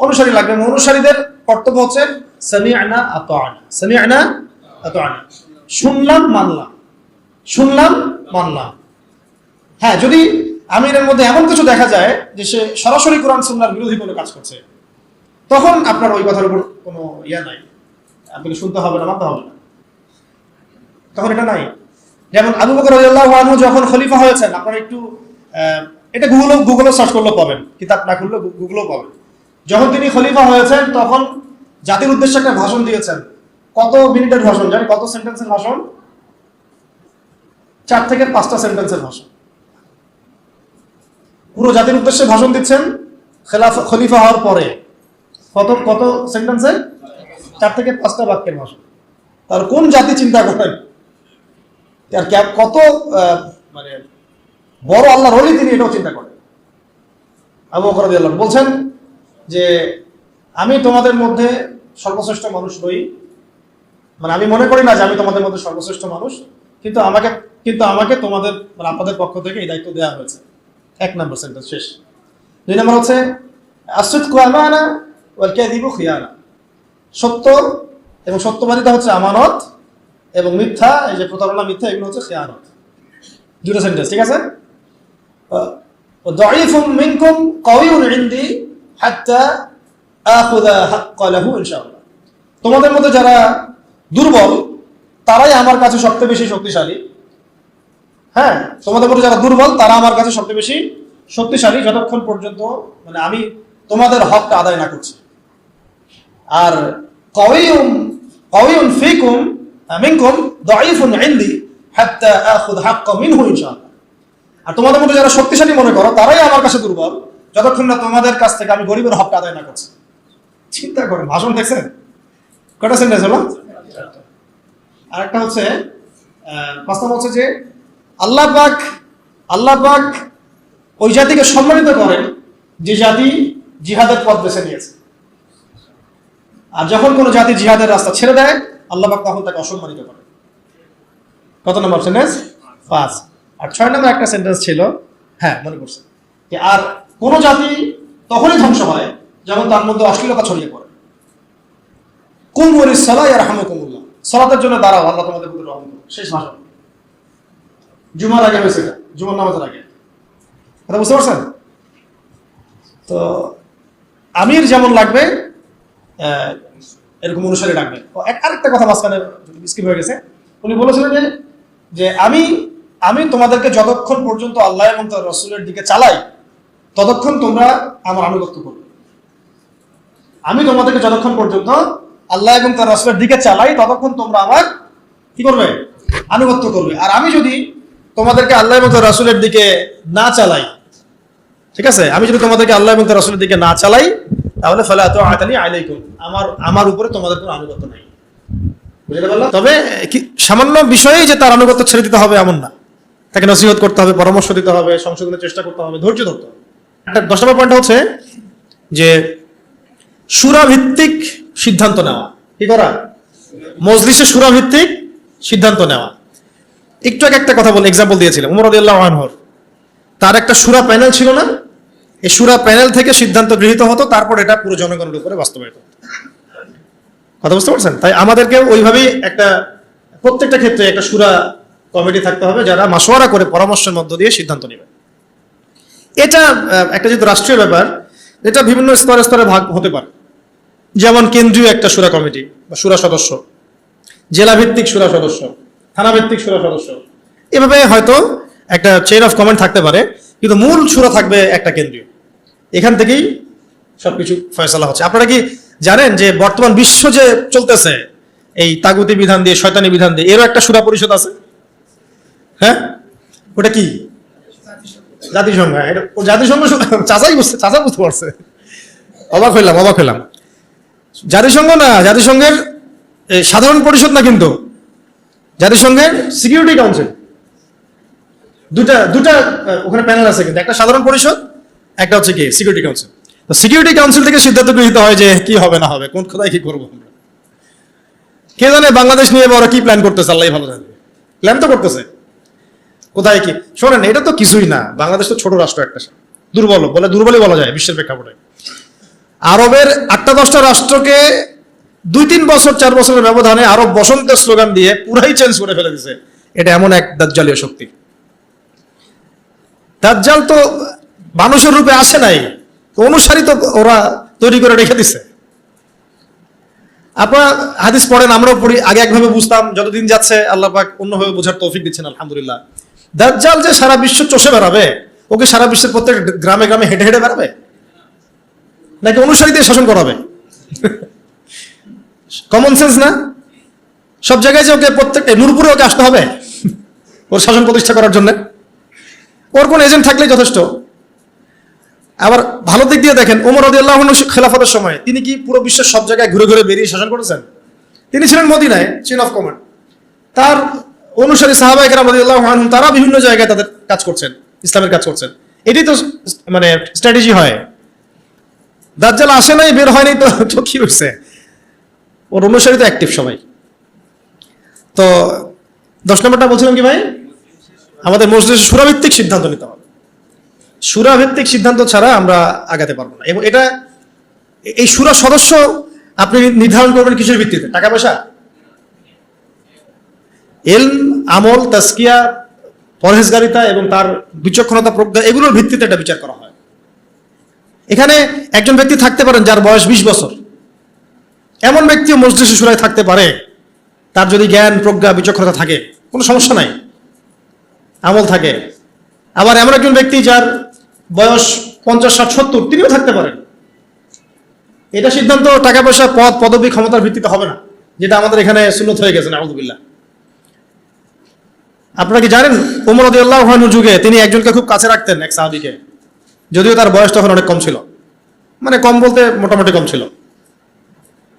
অনুসারী লাগবে। অনুসারীদের কর্তব্য হচ্ছে সামি'না আতা'না, সামি'না আতা'না, শুনলাম মানলাম, শুনলাম মানলাম। হ্যাঁ, যদি আমিরের মধ্যে এমন কিছু দেখা যায় যে সে সরাসরি কোরআন সুন্নাহর বিরোধী কোনো কাজ করছে, তখন আপনার ওই কথার উপর কোনো নাই, আপনাকে শুনতে হবে না, মানতে হবে না, তখন এটা নাই। যেমন আবু বকর রাদিয়াল্লাহু আনহু যখন খলিফা হয়েছেন, আপনারা একটু এটা গুগলে সার্চ করলেও পাবেন, কিতাব না খুললে গুগলেও পাবেন। যখন তিনি খলিফা হয়েছেন তখন জাতির উদ্দেশ্যে একটা ভাষণ দিয়েছেন। কত মিনিটের ভাষণ জানেন? কত সেন্টেন্সের ভাষণ? 4 থেকে 5টা সেন্টেন্সের ভাষণ। পুরো জাতির উদ্দেশ্যে ভাষণ দিচ্ছেন খলিফা হওয়ার পরে। কত সেন্টেন্সের? 4 থেকে 5টা বাক্যের ভাষণ। তার কোন জাতি চিন্তা করেন, আর কত মানে বড় আল্লাহর ওলি তিনি, এটাও চিন্তা করেন। আবু বকর রাদিয়াল্লাহু আনহু বলছেন যে আমি তোমাদের মধ্যে সর্বশ্রেষ্ঠ মানুষ নই, মানে আমি মনে করি না যে আমি তোমাদের মধ্যে সর্বশ্রেষ্ঠ মানুষ, কিন্তু আমাকে তোমাদের মানে আপনাদের পক্ষ থেকে এই দায়িত্ব দেওয়া হয়েছে। 1 নম্বর সেন্টেন্স শেষ। 2 নম্বর হচ্ছে আসিদকু আমানা ওয়াল কাযিবু খিয়ানা, সত্য এবং সত্যবাদিতা হচ্ছে আমানত, এবং মিথ্যা, এই যে প্রতারণা, মিথ্যা, এগুলো হচ্ছে খিয়ানত। 2টা সেন্টেন্স, ঠিক আছে? দাঈফুম মিনকুম কাওয়িউন ইনদি হাত্তা আখুযা হাক্কা লাহু ইনশাআল্লাহ, তোমাদের মধ্যে যারা দুর্বল তারাই আমার কাছে সবচেয়ে বেশি শক্তিশালী। হ্যাঁ, তোমাদের মধ্যে যারা দুর্বল তারা আমার কাছে সবচেয়ে বেশি শক্তিশালী, যতক্ষণ পর্যন্ত মানে আমি তোমাদের হকটা আদায় না করছি। আর কাওয়িউন ফিকুম মিনকুম দাঈফুন ইনদি হাত্তা আখুযা হাক্কা মিনহু ইনশাআল্লাহ, আর তোমাদের মধ্যে যারা শক্তিশালী মনে করো তারাই আমার কাছে দুর্বল, যতক্ষণ না তোমাদের কাছ থেকে আমি গরিবের হকটা আদায় না করছি। চিন্তা করেন, ভাষণ দেখছেন? কটা সেন্টেন্স হলো? আরেকটা হচ্ছে 5 নম্বর হচ্ছে যে আল্লাহ পাক ওই জাতিকে সম্মানিত করেন যে জাতি জিহাদের পথ বেছে নিয়েছে, আর যখন কোনো জাতি জিহাদের রাস্তা ছেড়ে দেয় আল্লাহ পাক তখন তাকে অসম্মানিত করেন। কত নম্বর সেন্টেন্স? 5। আর 6 নম্বর একটা সেন্টেন্স ছিল, হ্যাঁ মনে করছে, যে আর কোন জাতি তখনই ধ্বংস হয় যখন তার মধ্যে অশ্লীলতা ছড়িয়ে পড়ে। কুমু লিস-সালাতি ইয়ারহামুকুমুল্লাহ, সালাতের জন্য দাঁড়াও, আল্লাহ তোমাদের প্রতি রহম করুন। শেষ ভাষণ, জুমার আগে হয়েছে, জুমার নামাজের আগে। কথা বুঝতে পারছেন? তো আমির যেমন লাগবে এরকম অনুসারী ডাকবে। আরেকটা কথা মাঝখানে স্কিপ হয়ে গেছে, উনি বলেছিলেন যে আমি তোমাদেরকে যতক্ষণ পর্যন্ত আল্লাহ এবং তার রাসূলের দিকে চালাই ততক্ষণ তোমরা আমার আনুগত্য করবে। আমি তোমাদেরকে যতক্ষণ পর্যন্ত আল্লাহ এবং তার রাসূলের দিকে চালাই ততক্ষণ তোমরা আমার কি করবে? আনুগত্য করবে। আর আমি যদি তোমাদেরকে আল্লাহ এবং তার রাসূলের দিকে না চালাই, ঠিক আছে, আমি যদি তোমাদেরকে আল্লাহ এবং তার রাসূলের দিকে না চালাই, তাহলে ফালা তাআতা লি আলাইকুম, আমার উপরে তোমাদের কোনো আনুগত্য নাই। বুঝতে পারলাম? তবে কি সামান্য বিষয়েই যে তার আনুগত্য ছেড়ে দিতে হবে এমন না, তাকে নসিহত করতে হবে, পরামর্শ দিতে হবে, সংশোধনের চেষ্টা করতে হবে, ধৈর্য ধরতে হবে। একটা 10 নম্বর পয়েন্ট হচ্ছে যে শূরা ভিত্তিক সিদ্ধান্ত নেওয়া। কি করা? মজলিসে শূরা ভিত্তিক সিদ্ধান্ত নেওয়া। একটু আগে একটা কথা বলে এক্সাম্পল দিয়েছিলাম, ওমর রাদিয়াল্লাহু আনহু তার একটা শূরা প্যানেল ছিল না? এই শূরা প্যানেল থেকে সিদ্ধান্ত গৃহীত হতো, তারপর এটা পুরো জনগণের উপরে বাস্তবায়িত হতো। কথা বুঝতে পারছেন? তাই আমাদেরকে ওইভাবেই প্রত্যেকটা ক্ষেত্রে একটা শূরা কমিটি থাকতে হবে যারা মাশওয়ারা করে পরামর্শের মধ্য দিয়ে সিদ্ধান্ত নেবে। এটা একটা যেহেতু রাষ্ট্রীয় ব্যাপার, এটা বিভিন্ন স্তরে স্তরে ভাগ হতে পারে। যেমন কেন্দ্রীয় একটা শূরা কমিটি বা শূরা সদস্য, জেলা ভিত্তিক শূরা সদস্য, থানা ভিত্তিক শূরা সদস্য, এভাবে হয়তো একটা চেইন অফ কমান্ড থাকতে পারে, কিন্তু মূল শূরা থাকবে একটা কেন্দ্রীয়। এখান থেকেই সবকিছু ফয়সালা হচ্ছে। আপনারা কি জানেন যে বর্তমান বিশ্ব যে চলতেছে এই তাগুতি বিধান দিয়ে, শয়তানি বিধান দিয়ে, এরও একটা শূরা পরিষদ আছে? হ্যাঁ, ওটা কি? জাতিসংঘ। জাতিসংঘ চাচা বুঝতে পারছে, অবাক হইলাম। জাতিসংঘ না, জাতিসংঘের সাধারণ পরিষদ না, কিন্তু জাতিসংঘের সিকিউরিটি কাউন্সিল। দুটা ওখানে প্যানেল আছে, কিন্তু একটা সাধারণ পরিষদ, একটা হচ্ছে কি সিকিউরিটি কাউন্সিল। তো সিকিউরিটি কাউন্সিল থেকে সিদ্ধান্ত গৃহীত হয় যে কি হবে না হবে, কোথায় কি করবো আমরা। কে জানে বাংলাদেশ নিয়ে ওরা কি প্ল্যান করতেছে, আল্লাহ ভালো জানে। প্ল্যান তো করতেছে, কোথায় কি। শোনেন, এটা তো কিছুই না, বাংলাদেশ তো ছোট রাষ্ট্র একটা, দুর্বলই বলা যায় বিশ্বের প্রেক্ষাপটে। আরবের 8-10টা রাষ্ট্রকে 2-3 বছর 4 বছরের ব্যবধানে আরব বসন্তের স্লোগান দিয়ে পুরাই চেঞ্জ করে ফেলে দিছে। এটা এমন এক দাজ্জালীয় শক্তি। দাজ্জাল তো মানুষের রূপে আসে নাই, অনুসারী তো ওরা তৈরি করে রেখে দিছে। আপনারা হাদিস পড়েন, আমরাও পড়ি। আগে একভাবে বুঝতাম, যতদিন যাচ্ছে আল্লাহ পাক অন্যভাবে বোঝার তৌফিক দিচ্ছেন, আলহামদুলিল্লাহ। দাজ্জাল যে সারা বিশ্ব চষে বেড়াবে, ওকে সারা বিশ্বের প্রত্যেক গ্রামে গ্রামে হেঁটে হেঁটে বেড়াবে, নাকি অনুসারীদের শাসন করাবে? কমন সেন্স না? সব জায়গায় যে ওকে প্রত্যেকটা নূরপুরে ওকে আসতে হবে ওর শাসন প্রতিষ্ঠা করার জন্য? ওর কোন এজেন্ট থাকলেই যথেষ্ট। আবার ভালো দিক দিয়ে দেখেন, ওমর রাদিয়াল্লাহু আনহু খেলাফতের সময় তিনি কি পুরো বিশ্বের সব জায়গায় ঘুরে ঘুরে বেরিয়ে শাসন করেছেন? তিনি ছিলেন মদিনায় চেইন অফ কমান্ড। তার অনুসারী সাহাবায়ে কেরাম রাদিয়াল্লাহু আনহুম তারা বিভিন্ন জায়গায় তাদের কাজ করছেন, ইসলামের কাজ করছেন। এটাই তো মানে স্ট্র্যাটেজি হয়। দাজ্জাল আসে নাই, বের হয় নাই, তো কি হয়েছে? ওর অনুসারী তো অ্যাক্টিভ সবাই। তো 10 নম্বরটা বলছিলাম কি ভাই, আমাদের মজলিসে শূরাভিত্তিক সিদ্ধান্ত নিতে হবে। শূরাভিত্তিক সিদ্ধান্ত ছাড়া আমরা আগাতে পারবো না। এবং এটা এই শূরা সদস্য আপনি নির্ধারণ করবেন কিসের ভিত্তিতে? টাকা পয়সা, ইলম, আমল, তাজকিয়া, পরহেজগারিতা এবং তার বিচক্ষণতা, প্রজ্ঞা, এগুলোর ভিত্তিতে এটা বিচার করা হয়। এখানে একজন ব্যক্তি থাকতে পারেন যার বয়স 20 বছর, এমন ব্যক্তিও মজলিসে শূরায় থাকতে পারে, তার যদি জ্ঞান, প্রজ্ঞা, বিচক্ষণতা থাকে, কোনো সমস্যা নাই, আমল থাকে। আবার এমন একজন ব্যক্তি যার বয়স 50, 60, 70, তিনিও থাকতে পারেন। এটা সিদ্ধান্ত টাকা পয়সা, পদ, পদবী, ক্ষমতার ভিত্তিতে হবে না, যেটা আমাদের এখানে সুন্নত হয়ে গেছে, নাউযুবিল্লাহ। আপনারা কি জানেন ওমর রাদিয়াল্লাহু আনহুর যুগে তিনি একজনকে খুব কাছে রাখতেন, এক সাহাবীকে, যদিও তার বয়স তখন অনেক কম ছিল, মানে কম বলতে মোটামুটি কম ছিল।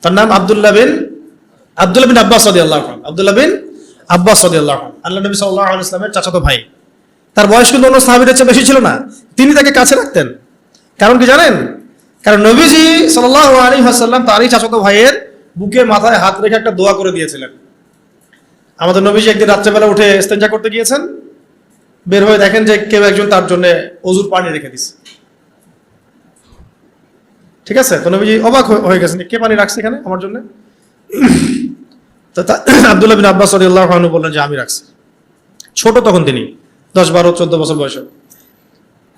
তার নাম আব্দুল্লাহ বিন আব্বাস রাদিয়াল্লাহু আনহু। আব্দুল্লাহ বিন আব্বাস রাদিয়াল্লাহু আনহু আল্লাহ নবী সাল্লাল্লাহু আলাইহি ওয়াসাল্লামের চাচাতো ভাই। তার বয়স কিন্তু অন্য সাহাবীদের চেয়ে বেশি ছিল না, তিনি তাকে কাছে রাখতেন। কারণ কি জানেন? কারণ নবীজি সাল্লাল্লাহু আলাইহি ওয়াসাল্লাম তারই চাচাতো ভাইয়ের বুকে মাথায় হাত রেখে একটা দোয়া করে দিয়েছিলেন। আমাদের নবীজি একদিন রাত্রেবেলা উঠে ইস্তেঞ্জা করতে গিয়েছেন, বের হয়ে দেখেন যে কেউ একজন তার জন্য অজুর পানি রেখে দিচ্ছে। ঠিক আছে, তো নবীজি অবাক হয়ে গেছেন, কে পানি রাখছে এখানে আমার জন্য? তো আব্দুল্লাহ বিন আব্বাস রাদিয়াল্লাহু আনহু বললেন যে আমি রাখছি। ছোট তখন তিনি, 10, 12, 14 বছর বয়স।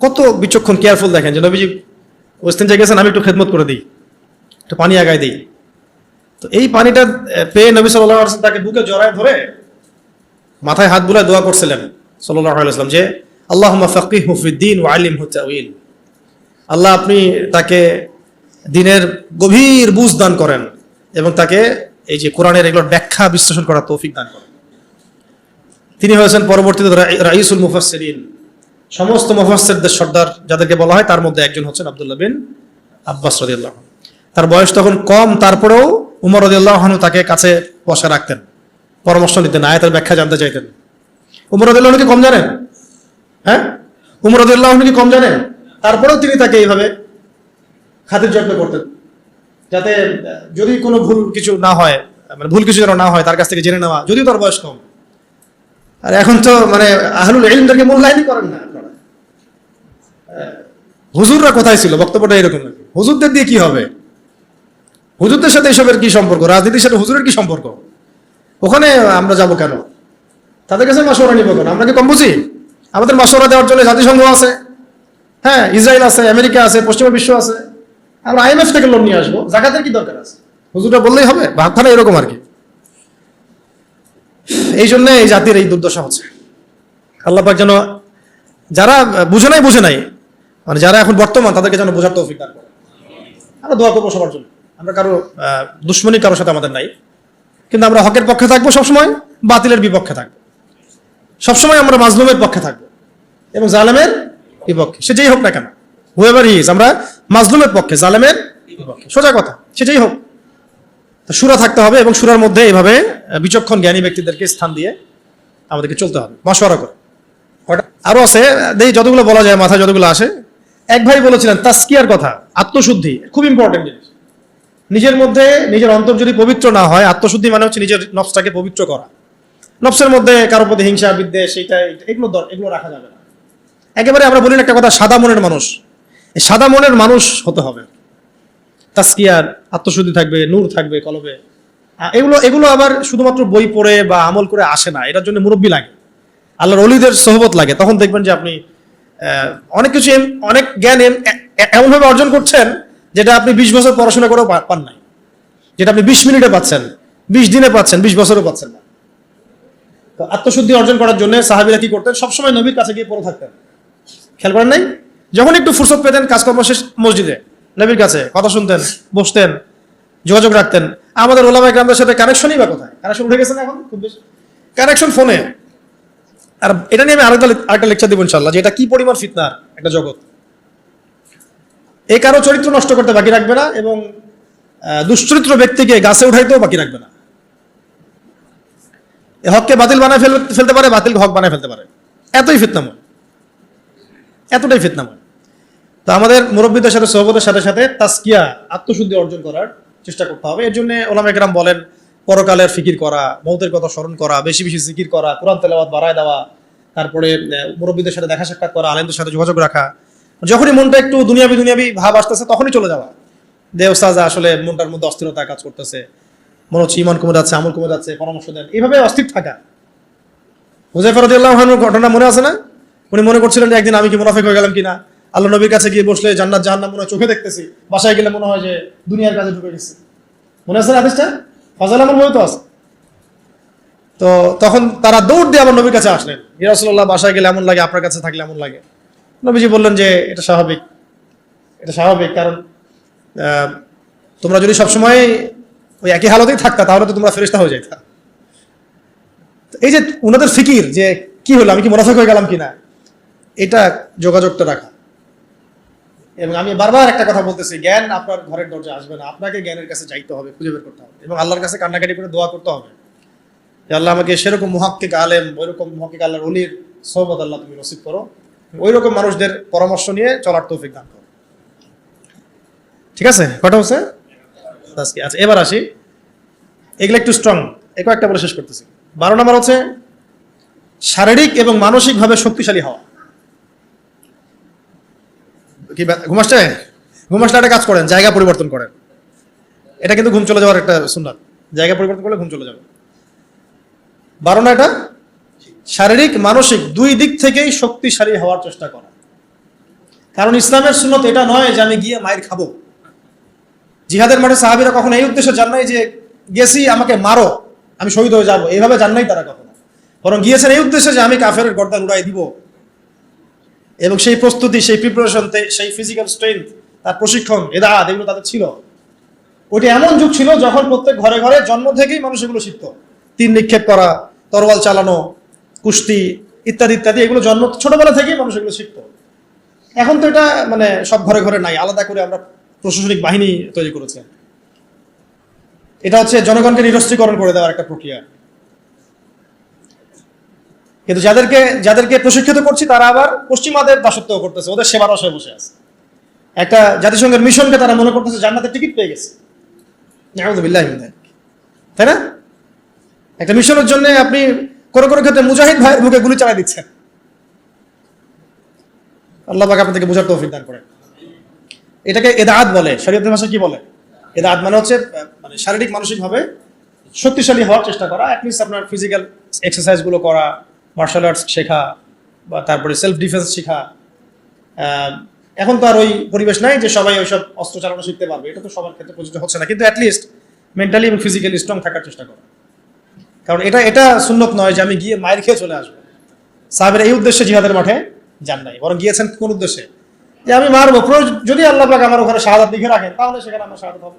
কত বিচক্ষণ, কেয়ারফুল দেখেন যে নবীজি ইস্তেঞ্জা গেছেন, আমি একটু খেদমত করে দিই, একটু পানি আগায় দিই। তো এই পানিটা পেয়ে নবী সাল্লাল্লাহু আলাইহি ওয়াসাল্লাম তাকে বুকে জড়ায় ধরে মাথায় হাত বুলায় দোয়া করছিলেন সাল্লাল্লাহু আলাইহি ওয়াসাল্লাম যে আল্লাহুম্মা ফাক্কিহহু ফিদ-দীন ওয়া আল্লিমহু তা'ওয়িল। আল্লাহ আপনি তাকে দ্বীনের গভীর বুঝ দান করেন এবং তাকে এই যে কোরআনের এগুলোর ব্যাখ্যা বিশ্লেষণ করার তৌফিক দান করেন। তিনি হয়েছেন পরবর্তীতে রাইসুল মুফাসসিরিন, সমস্ত মুফাসসিরদের সর্দার যাদেরকে বলা হয় তার মধ্যে একজন হচ্ছেন আব্দুল্লাহ বিন আব্বাস রাদিয়াল্লাহু আনহু। তার বয়স তখন কম, তারপরেও উমর রাদিয়াল্লাহু আনহু তাকে কাছে বসে রাখতেন, পরামর্শ নিতেন, আয়াতের ব্যাখ্যা জানতে চাইতেন। উমর রাদিয়াল্লাহু আনহু কি কম জানেন? হ্যাঁ, উমর রাদিয়াল্লাহু আনহু কি কম জানেন? তারপরেও তিনি তাকে এইভাবে খাতির যত্ন করতেন, যাতে যদি কোনো ভুল কিছু না হয়, মানে ভুল কিছু যেন না হয় তার কাছ থেকে জেনে নেওয়া, যদিও তার বয়স কম। আর এখন তো মানে আহলুল ইলমদেরকে মূল্যায়নই করেন না আপনারা। হুজুররা কোথায় ছিল? বক্তব্যটা এরকম নাকি? হুজুরদের দিয়ে কি হবে? হুজুরদের সাথে এসবের কি সম্পর্ক? রাজনীতির সাথে হুজুরের কি সম্পর্ক? ওখানে আমরা যাব কেন? তাদের কাছে মাশওয়ারা নিব কেন? আমরা কি কম বুঝি? আমাদের মাশওয়ারা দেওয়ার জন্য জাতিসংঘ আছে, হ্যাঁ, ইসরায়েল আছে, আমেরিকা আছে, পশ্চিমা বিশ্ব আছে। আমরা IMF থেকে লোন নিয়ে আসবো, যাকাতের কি দরকার আছে? হুজুরটা বললেই হবে? ভাবখানা এরকম আর কি। এই জন্য এই জাতির এই দুর্দশা হচ্ছে। আল্লাহ পাক যেন যারা বুঝে নাই, মানে যারা এখন বর্তমান, তাদেরকে যেন বোঝার তৌফিক দান করে। আমরা দোয়া করবো সবার জন্য। আমরা কারো দুশ্মনী কারোর সাথে আমাদের নাই, কিন্তু আমরা হকের পক্ষে থাকবো সবসময়, বাতিলের বিপক্ষে থাকবো সবসময়, আমরা মাজলুমের পক্ষে থাকবো এবং জালেমের বিপক্ষে, সে যেই হোক না কেন, হুয়েভার হি ইজ, আমরা মাজলুমের পক্ষে, জালেমের বিপক্ষে, সোজা কথা, সে যেই হোক। সূরা থাকতে হবে এবং সূরার মধ্যে এইভাবে বিচক্ষণ জ্ঞানী ব্যক্তিদেরকে স্থান দিয়ে আমাদেরকে চলতে হবে, মাশওয়ারা করে। আরো আছে, যতগুলো বলা যায়, মাথায় যতগুলো আসে। এক ভাই বলেছিলেন তাজকিয়ার কথা, আত্মশুদ্ধি খুব ইম্পর্টেন্ট জিনিস। নিজের মধ্যে নিজের অন্তর যদি পবিত্র না হয়, আত্মশুদ্ধি মানে হচ্ছে নিজের নফসটাকে পবিত্র করা। নফসের মধ্যে কারো প্রতি হিংসা, বিদ্বেষ, এগুলো রাখা যাবে না। একেবারে আমরা বলি একটা কথা, সাদা মনের মানুষ, এই সাদা মনের মানুষ হতে হবে। তাজকিয়ার আত্মশুদ্ধি থাকবে, নূর থাকবে কলবে। এগুলো আবার শুধুমাত্র বই পড়ে বা আমল করে আসে না, এটার জন্য মুরব্বী লাগে, আল্লাহর ওলিদের সোহবত লাগে। তখন দেখবেন যে আপনি অনেক কিছু, অনেক জ্ঞান এমনভাবে অর্জন করছেন যেটা আপনি 20 বছর পড়াশোনা করেও পান নাই, যেটা আপনি 20 মিনিটে পাচ্ছেন, 20 দিনে পাচ্ছেন, 20 বছরও পাচ্ছেন না। তো আত্মশুদ্ধি অর্জন করার জন্য সাহাবীরা কি করতেন? সবসময় নবীর কাছে গিয়ে পড়ে থাকতেন। খেয়াল করেন নাই? যখন একটু ফুরসত পেতেন, কাজকর্ম শেষ, মসজিদে নবীর কাছে কথা শুনতেন, বসতেন, যোগাযোগ রাখতেন। আমাদের ওলামা ইকরামদের সাথে কানেকশনই বা কোথায়? কানেকশন উঠে গেছে না এখন খুব বেশি, কানেকশন ফোনে। আর এটা নিয়ে আমি আরেকটা লেকচার দিব ইনশাআল্লাহ, যে এটা কি পরিমাণ ফিতনার একটা জগৎ। এই কারো চরিত্র নষ্ট করতে বাকি রাখবে না, এবং দুশ্চরিত্র ব্যক্তিকে গাছে উঠাইতেও বাকি রাখবে না। হককে বাতিল বানায় ফেলতে পারে, বাতিলকে হক বানায় ফেলতে পারে। এতই ফিতনাময়, এতটাই ফিতনাময়। তো আমাদের মুরব্বীদের সাথে সোহবতের সাথে সাথে তাসকিয়া, আত্মশুদ্ধি অর্জন করার চেষ্টা করতে হবে। এর জন্য ওলামা কেরাম বলেন পরকালের ফিকির করা, মৌতের কথা স্মরণ করা, বেশি বেশি জিকির করা, কোরআন তেলাওয়াত বাড়ায় দেওয়া, তারপরে মুরব্বীদের সাথে দেখা সাক্ষাৎ করা, আলেমদের সাথে যোগাযোগ রাখা। যখনই মনটা একটু দুনিয়াবি ভাব আসতেছে তখনই চলে যাওয়া, দে ওস্তাদ আসলে মনটার মধ্যে অস্থিরতা কাজ করতেছে, মনে হচ্ছে ইমান কমে যাচ্ছে, আমল কমে যাচ্ছে, পরামর্শ দেন, এইভাবে অস্থির থাকা। হুযায়ফা রাদিয়াল্লাহু আনহুর ঘটনা মনে আছে না? উনি মনে করছিলেন যে একদিন আমি কি মুনাফিক হয়ে গেলাম কিনা, আল্লাহ নবীর কাছে গিয়ে বসলে জান্নাত জাহান্নাম মনে হয় চোখে দেখতেছি, বাসায় গেলে মনে হয় যে দুনিয়ার কাজে ঢুকে গেছি। মনে আছে না হাদিসটা? ফাজাল আমার বই তো আছে। তো তখন তারা দৌড় দিয়ে আবার নবীর কাছে আসলেন, ইয়া রাসূলুল্লাহ বাসায় গেলে এমন লাগে, আপনার কাছে থাকলে এমন লাগে। নবীজি বললেন যে এটা স্বাভাবিক, এটা স্বাভাবিক, কারণ তোমরা যদি সবসময় ওই একই হালতেই থাকতা তাহলে তো তোমরা ফেরেশতা হয়ে যাইতা। এই যে ওনাদের ফিকির যে কি হলো, আমি কি মুনাফিক হয়ে গেলাম কিনা, এটা যোগাযোগটা রাখা। এবং আমি বারবার একটা কথা বলতেছি, জ্ঞান আপনার ঘরের দরজা আসবে না, আপনাকে জ্ঞানের কাছে যাইতে হবে, খুঁজে বের করতে হবে, এবং আল্লাহর কাছে কান্নাকাটি করে দোয়া করতে হবে যে আল্লাহ আমাকে সেরকম মুহাক্কিক আলেম, ওইরকম মুহাক্কিক আল্লাহর ওলির সোহবত আল্লাহ তুমি নসিব করো, ওই রকম মানুষদের পরামর্শ নিয়ে চলার তৌফিক দান করো। ঠিক আছে, কটা হচ্ছে? আচ্ছা, এবার আসি, এগুলো একটু স্ট্রং, একটা বলে শেষ করতেছি। 12 নম্বর হচ্ছে শারীরিক এবং মানসিকভাবে শক্তিশালী হওয়া। কি ঘুমাসছে? ঘুমাসলে একটা কাজ করেন, জায়গা পরিবর্তন করেন। এটা কিন্তু ঘুম চলে যাওয়ার একটা সুন্নাত, জায়গা পরিবর্তন করলে ঘুম চলে যাবে। 12 না, এটা শারীরিক মানসিক দুই দিক থেকেই শক্তিশালী হওয়ার চেষ্টা করা। কারণ ইসলামের সুন্নত এটা নয় যে আমি গিয়ে মায়ের খাবো। জিহাদের মাঠে সাহাবীরা কখনো এই উদ্দেশ্যে যান নাই যে গেছি আমাকে মারো আমি শহীদ হয়ে যাবো, এইভাবে যান নাই তারা কখনো। বরং গিয়েছেন এই উদ্দেশ্যে যে আমি কাফেরের গর্দান উড়াই দিব। এবং সেই প্রস্তুতি, সেই প্রিপারেশন, সেই ফিজিক্যাল স্ট্রেংথ, তার প্রশিক্ষণ, এদাত, এগুলো তাদের ছিল। ওইটা এমন যুগ ছিল যখন প্রত্যেক ঘরে ঘরে জন্ম থেকেই মানুষ এগুলো শিখত। তীর নিক্ষেপ করা, তরোয়াল চালানো, কুস্তি ইত্যাদি ইত্যাদি, এগুলো জন্ম ছোটবেলা থেকেই মানুষ এগুলো শিখত। এখন তো এটা মানে সব ঘরে ঘরে নাই, আলাদা করে আমরা প্রশাসনিক বাহিনী তৈরি করেছে। এটা হচ্ছে জনগণকে নিরস্ত্রীকরণ করে দেওয়ার একটা প্রক্রিয়া। কিন্তু যাদেরকে প্রশিক্ষিত করছি তারা আবার পশ্চিমাদের দাসত্ব করতেছে, ওদের সেবার আশায় বসে আছে। একটা জাতিসংঘের মিশনকে তারা মনে করতেছে জান্নাতের টিকিট পেয়ে গেছে। নাউযুবিল্লাহি মিন যালিক, তাই না? একটা মিশনের জন্য আপনি কোনো কোনো ক্ষেত্রে মুজাহিদ ভাইয়ের বুকে গুলি চালাই দিচ্ছেন। আল্লাহ পাক আপনাদেরকে বোঝার তৌফিক দান করেন। এটাকে এদাত বলে, শরীয়তের ভাষায় কি বলে? এদাত মানে হচ্ছে মানে শারীরিক মানসিকভাবে শক্তিশালী হওয়ার চেষ্টা করা। অ্যাটলিস্ট আপনার ফিজিক্যাল এক্সারসাইজগুলো করা, মার্শাল আর্টস শেখা, বা তারপরে সেলফ ডিফেন্স শেখা। এখন তো আর ওই পরিবেশ নাই যে সবাই ওইসব অস্ত্র চালানো শিখতে পারবে, এটা তো সবার ক্ষেত্রে প্রযোজ্য হচ্ছে না। কিন্তু অ্যাটলিস্ট মেন্টালি এবং ফিজিক্যালি স্ট্রং থাকার চেষ্টা করা। কারণ এটা সুন্নত নয় যে আমি গিয়ে মায়ের খেয়ে চলে আসবো। সাহাবেরা এই উদ্দেশ্যে জিহাদের মাঠে যান নাই, বরং গিয়েছেন কোন উদ্দেশ্যে? যে আমি মারবো, যদি আল্লাহ পাক আমার ওখানে শাহাদাত লিখে রাখেন তাহলে সেখানে আমার শাহাদাত হবে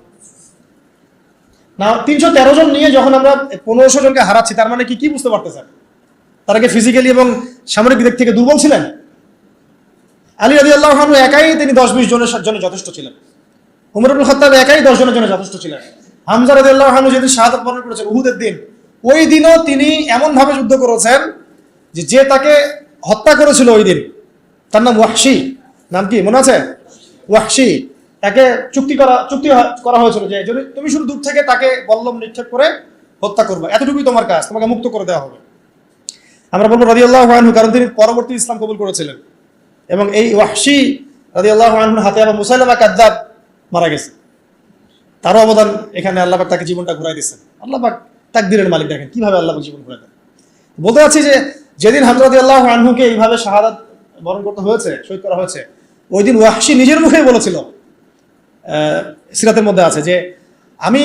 না। 313 জন নিয়ে যখন আমরা 1500 জনকে হারাচ্ছি, তার মানে কি বুঝতে পারতেছেন? তারা কি ফিজিক্যালি এবং সামরিক দিক থেকে দুর্বল ছিলেন? আলী রাদিয়াল্লাহু আনহু একাই তিনি 10-20 জনের জন্য যথেষ্ট ছিলেন। উমর ইবনে খাত্তাব একাই 10 জনের জন্য যথেষ্ট ছিলেন। হামজা রাদিয়াল্লাহু আনহু যেদিন শাহাদাত বরণ করেছেন উহুদের দিন, ওই দিনও তিনি এমন ভাবে যুদ্ধ করেছেন যে তাকে হত্যা করেছিল ওই দিন, তার নাম ওয়াহশী। নাম কি মনে আছে? ওয়াহশী। তাকে চুক্তি করা হয়েছিল যে যদি তুমি শুধু দূর থেকে তাকে বল্লম নিক্ষেপ করে হত্যা করবে, এতটুকুই তোমার কাজ, তোমাকে মুক্ত করে দেওয়া হবে। আমরা বলবো রাদিয়াল্লাহু আনহু, কারণ তিনি পরবর্তী ইসলাম কবুল করেছিলেন। এবং এই ওয়াহশী রাদিয়াল্লাহু আনহুর হাতে আবার মুসাইলামা কাযযাব মারা গেছে। তারও অবদান এখানে, আল্লাহ পাক তাকে জীবনটা ঘুরাই দিচ্ছেন। আল্লাহ পাক তাকদীরের মালিক, দেখেন কিভাবে আল্লাহ পাক জীবন ঘুরাই দেন। বলতে চাচ্ছি যে যেদিন হামজা রাদিয়াল্লাহু আনহুকে এইভাবে শাহাদাত বরণ করতে হয়েছে, শহীদ করা হয়েছে, ওই দিন ওয়াহশী নিজের মুখেই বলেছিল, সিরাতের মধ্যে আছে যে আমি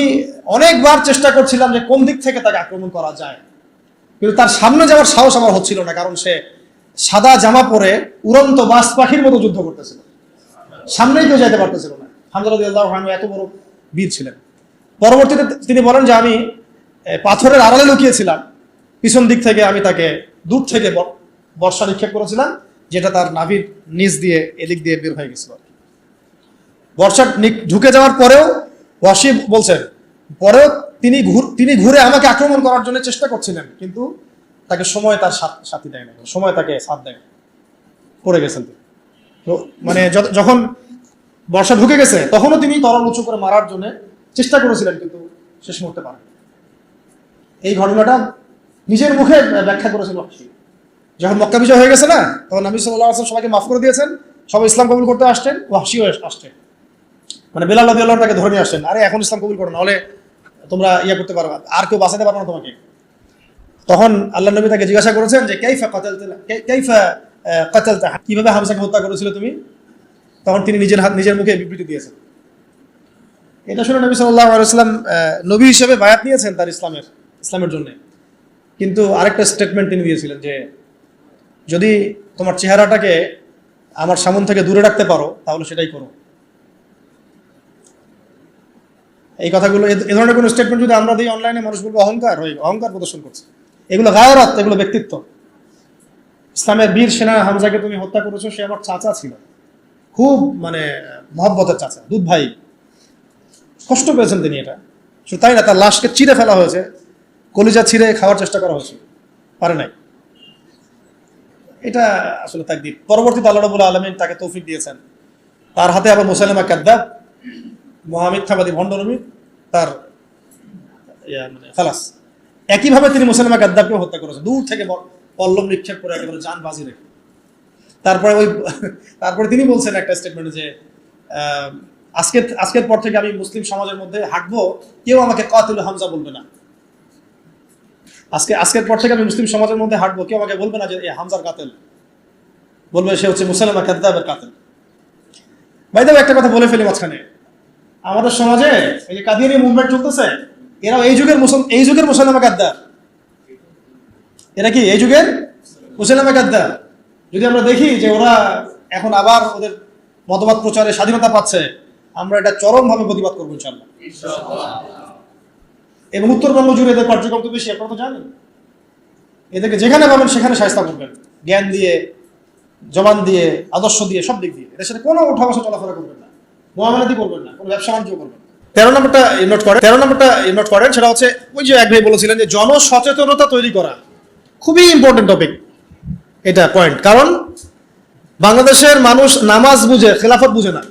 অনেকবার চেষ্টা করছিলাম যে কোন দিক থেকে তাকে আক্রমণ করা যায়, কিন্তু তার সামনে যাওয়ার সাহস আমার হচ্ছিল না, কারণ সে সাদা জামা পরে উড়ন্ত বাজ পাখির মতো যুদ্ধ করতেছিল, সামনেই কেউ যেতে পারতেছিল না। হামজা রাদিয়াল্লাহু আনহু এত বড় বীর ছিলেন। পরবর্তীতে তিনি বলেন যে আমি পাথরের আড়ালে লুকিয়েছিলাম, পিছন দিক থেকে আমি তাকে দূর থেকে বর্ষা নিক্ষেপ করেছিলাম, যেটা তার নাভির নিচ দিয়ে এদিক দিয়ে বের হয়ে গেছিল। বর্ষা ঢুকে যাওয়ার পরেও ওয়াসি বলছেন, পরেও তিনি ঘুরে আমাকে আক্রমণ করার জন্য চেষ্টা করছিলেন, কিন্তু তাকে সময় তার সাথী দেয় না, সময় তাকে সাথ দেয় না, পড়ে গেছেন তিনি। তো মানে যখন বর্ষা ঢুকে গেছে তখনও তিনি তরল উঁচু করে মারার জন্য চেষ্টা করেছিলেন, কিন্তু শেষ মুহূর্তে পারেন। এই ঘটনাটা নিজের মুখে ব্যাখ্যা করেছেন ওয়াহশী। যখন মক্কা বিজয় হয়ে গেছে না, তখন নবী সাল্লাল্লাহু আলাইহি ওয়াসাল্লাম সবাইকে মাফ করে দিয়েছেন, সবাই ইসলাম কবুল করতে আসছেন, ওয়াহশীও আসছেন, মানে বেলাল রাদিয়াল্লাহু আনহু তাকে ধরে নিয়ে আসছেন, আরে এখন ইসলাম কবুল করো, নাহলে তোমরা করতে পারবা, আর কেউ বাঁচাতে পারবে না তোমাকে। তখন আল্লাহ নবী তাকে জিজ্ঞাসা করেছেন যে কাইফা কাতালতা, কিভাবে হামজাকে হত্যা করেছিল তুমি? তখন তিনি নিজের মুখে বিবৃতি দিয়েছেন। এটা শুনে নবী সাল্লাল্লাহু আলাইহি ওয়াসাল্লাম নবী হিসেবে বায়াত নিয়েছেন তার ইসলামের জন্য, কিন্তু আরেকটা স্টেটমেন্ট তিনি দিয়েছিলেন যে যদি তোমার চেহারাটাকে আমার সামনে থেকে দূরে রাখতে পারো তাহলে সেটাই করো। এই কথাগুলো, এ ধরনের কোনো স্টেটমেন্ট যদি আমরা দিই অনলাইনে, মানুষ বলবে অহংকার প্রদর্শন করছে। এগুলো গায়রাত, এগুলো ব্যক্তিত্ব। ইসলামের বীর সেনা হামজাকে তুমি হত্যা করেছো, সে আমার চাচা ছিল, খুব মানে মহব্বতের চাচা, দুধ ভাই। কষ্ট পেয়েছেন তিনি, এটা শুধু তাই না, তার লাশকে চিরে ফেলা হয়েছে, কলিজা ছিঁড়ে খাওয়ার চেষ্টা করা হয়েছে, পারে নাই। এটা আসলে তাকদীর। পরবর্তীতে আল্লাহ রাব্বুল আলামিন তাকে তৌফিক দিয়েছেন, তার হাতে আবার মুসাইলামা কাযযাব, মহামিথ্যাবাদী ভণ্ড নবী, তার মানে খালাস। একইভাবে তিনি মুসাইলামা কাযযাবকে হত্যা করেছেন, দূর থেকে পল্লব নিক্ষেপ করে একেবারে জান বাজি রেখে। তারপরে তিনি বলছেন একটা স্টেটমেন্টে যে আজকের পর থেকে আমি মুসলিম সমাজের মধ্যে হাঁটবো, কেউ আমাকে কাতিল হামজা বলবে না। আজকের পর থেকে আমি মুসলিম সমাজের মধ্যে হাঁটবো, কেউ আমাকে বলবে না যে হামজার কাতিল, বলবে সে হচ্ছে মুসাইলামা কাযযাবের কাতিল। ভাই দেখো, একটা কথা বলে ফেলি মাঝখানে, আমাদের সমাজে এই যে কাদিয়ানী মুভমেন্ট চলতেছে, এরা এই যুগের মুসাইলামা কাযযাব। এরা কি এই যুগের মুসাইলামা কাযযাব? যদি আমরা দেখি যে ওরা এখন আবার ওদের মতবাদ প্রচারে স্বাধীনতা পাচ্ছে, আমরা এটা চরমভাবে প্রতিবাদ করবো ইনশাআল্লাহ। এবং উত্তরবঙ্গ জুড়ে এদের কার্যক্রম তো বেশি, আপনারা তো জানেন। এদেরকে যেখানে পাবেন সেখানে শায়েস্তা করবেন, জ্ঞান দিয়ে, জবান দিয়ে, আদর্শ দিয়ে, সব দিক দিয়ে। এদের সাথে কোনো উঠা বসা চলাফেরা করবেন না, মুআমালাতি করবেন না, কোনো ব্যবসা বাণিজ্য করবেন না। 13 নম্বরটা নোট করেন, সেটা হচ্ছে ওই যে এক ভাই বলেছিলেন যে জনসচেতনতা তৈরি করা, খুবই ইম্পর্টেন্ট টপিক এটা পয়েন্ট। কারণ বাংলাদেশের মানুষ নামাজ বুঝে, খেলাফত বুঝে না।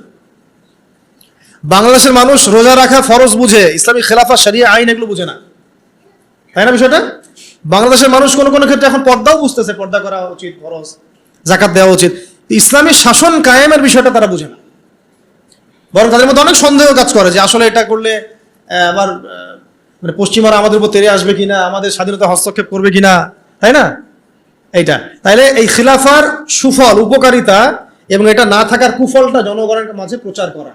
বাংলাদেশের মানুষ রোজা রাখা ফরজ বুঝে, ইসলামী খেলাফত, শরিয়া, আইন এগুলো বুঝে না, তাই না বিষয়টা? বাংলাদেশের মানুষ কোনো ক্ষেত্রে এখন পর্দাও বুঝতেছে, পর্দা করা উচিত, ফরজ, যাকাত দেওয়া উচিত, ইসলামী শাসন কায়েমের বিষয়টা তারা বুঝে না। বরং তাদের মধ্যে অনেক সন্দেহ কাজ করে যে আসলে এটা করলে আবার মানে পশ্চিমারা আমাদের উপর তেড়ে আসবে কিনা, আমাদের স্বাধীনতা হস্তক্ষেপ করবে কিনা, তাই না? এইটা তাইলে এই খিলাফার সুফল, উপকারিতা এবং এটা না থাকার কুফলটা জনগণের মাঝে প্রচার করা,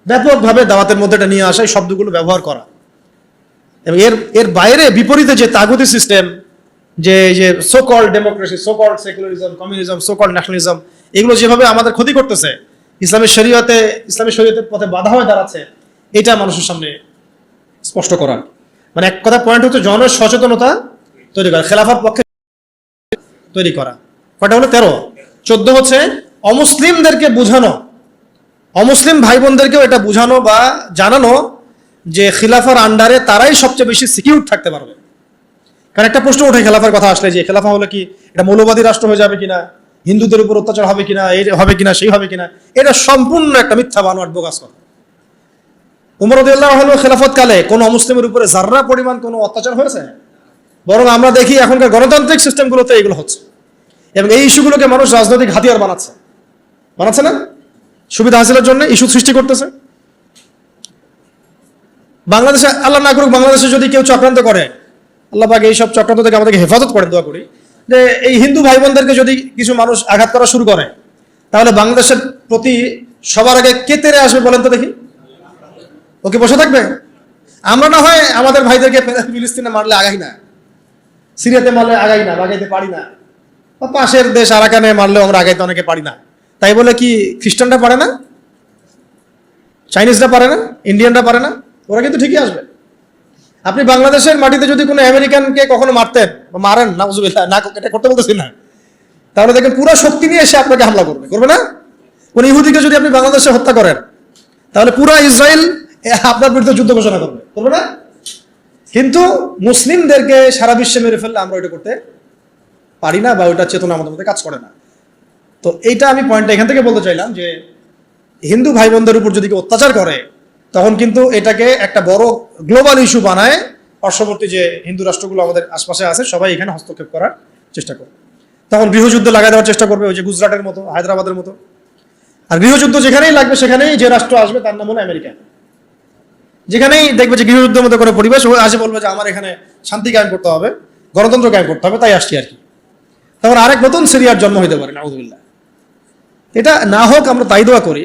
ব্যাপকভাবে দাওয়াতের মধ্যে এটা নিয়ে আসা, এই শব্দগুলো ব্যবহার করা। এবং এর বাইরে বিপরীতে যে তাগুতি সিস্টেম, যে so called democracy, so called secularism, communism, so called nationalism, এগুলো যেভাবে আমাদের ক্ষতি করতেছে, ইসলামী শরীয়তের পথে বাধা হয়ে দাঁড়াচ্ছে, এটা মানুষের সামনে স্পষ্ট করা। মানে এক কথা পয়েন্ট হচ্ছে জনসচেতনতা তৈরি করা, খেলাফার পক্ষে তৈরি করা। কয়টা হলো? 13। 14 হচ্ছে অমুসলিমদেরকে বোঝানো, অমুসলিম ভাই বোনদেরকেও এটা বোঝানো বা জানানো যে খিলাফার আন্ডারে তারাই সবচেয়ে বেশি সিকিউর থাকতে পারবে। কারণ একটা প্রশ্ন ওঠে খেলাফার কথা আসলে, যে খেলাফা হলে কি এটা মৌলবাদী রাষ্ট্র হয়ে যাবে কিনা, হিন্দুদের উপর অত্যাচার হবে কিনা, এই হবে কিনা, সেই হবে কিনা। এটা সম্পূর্ণ একটা মিথ্যা বানোয়াট বোগাস কথা। উমর রাদিয়াল্লাহু আনহু খেলাফত কালে কোন অমুসলিমের উপরে যাররা পরিমাণ কোনো অত্যাচার হয়েছে? বরং আমরা দেখি এখনকার গণতান্ত্রিক সিস্টেমগুলোতে এগুলো হচ্ছে, এবং এই ইস্যুগুলোকে মানুষ রাজনৈতিক হাতিয়ার বানাচ্ছে না, সুবিধা হাসিলের জন্য ইস্যু সৃষ্টি করতেছে। বাংলাদেশে, আল্লাহ না করুক, বাংলাদেশে যদি কেউ চক্রান্ত করে, আল্লাহ পাক এই সব চক্রান্ত থেকে আমাদেরকে হেফাজত করেন, দোয়া করি, যে এই হিন্দু ভাই বোনদেরকে যদি কিছু মানুষ আঘাত করা শুরু করে, তাহলে বাংলাদেশের প্রতি সবার আগে কে তেড়ে আসবে বলেন তো দেখি? ওকে বসে থাকবে? আমরা না হয় আমাদের ভাইদেরকে ফিলিস্তিনে মারলে আগাই না, সিরিয়াতে মারলে আগাই না, আগাইতে পারি না, বা পাশের দেশ আরাকানে মারলেও আমরা আগাইতে অনেকে পারি না। তাই বলে কি খ্রিস্টানরা পারে না, চাইনিজরা পারে না, ইন্ডিয়ানরা পারে না? ওরা কিন্তু ঠিকই আসবে। আপনি বাংলাদেশের মাটিতে যদি কোনো আমেরিকানকে কখনো মারতেন বা মারেন, নাউজুবিল্লাহ, না এটা করতে বলতেছি না, তাহলে দেখেন পুরো শক্তি নিয়ে এসে আপনাকে হামলা করবে না? কোন ইহুদিকে যদি আপনি বাংলাদেশে হত্যা করেন, তাহলে পুরো ইসরায়েল আপনার বিরুদ্ধে যুদ্ধ ঘোষণা করবে না? কিন্তু মুসলিমদেরকে সারা বিশ্বে মেরে ফেললে আমরা ওইটা করতে পারি না, বা ওইটা চেতনা আমাদের মধ্যে কাজ করে না। তো এইটা আমি পয়েন্টটা এখান থেকে বলতে চাইলাম যে হিন্দু ভাই বোনদের উপর যদি কেউ অত্যাচার করে, তখন কিন্তু এটাকে একটা বড় গ্লোবাল ইস্যু বানায় পার্শ্ববর্তী যে হিন্দু রাষ্ট্রগুলো আমাদের আশপাশে আছে সবাই এখানে হস্তক্ষেপ করার চেষ্টা করবে। তখন গৃহযুদ্ধ লাগাই দেওয়ার চেষ্টা করবে, ওই যে গুজরাটের মতো, হায়দ্রাবাদের মতো। আর গৃহযুদ্ধ যেখানেই লাগবে সেখানেই যে রাষ্ট্র আসবে তার নাম হলো আমেরিকা। যেখানেই দেখবে যে গৃহযুদ্ধের মতো কোনো পরিবেশ, ও আসে বলবে যে আমার এখানে শান্তি কায়েম করতে হবে, গণতন্ত্র কায়েম করতে হবে, তাই আসছি আর কি। তখন আরেক নতুন সিরিয়ার জন্ম হইতে পারে, নাউযুবিল্লাহ। এটা না হোক, আমরা তাই দোয়া করি,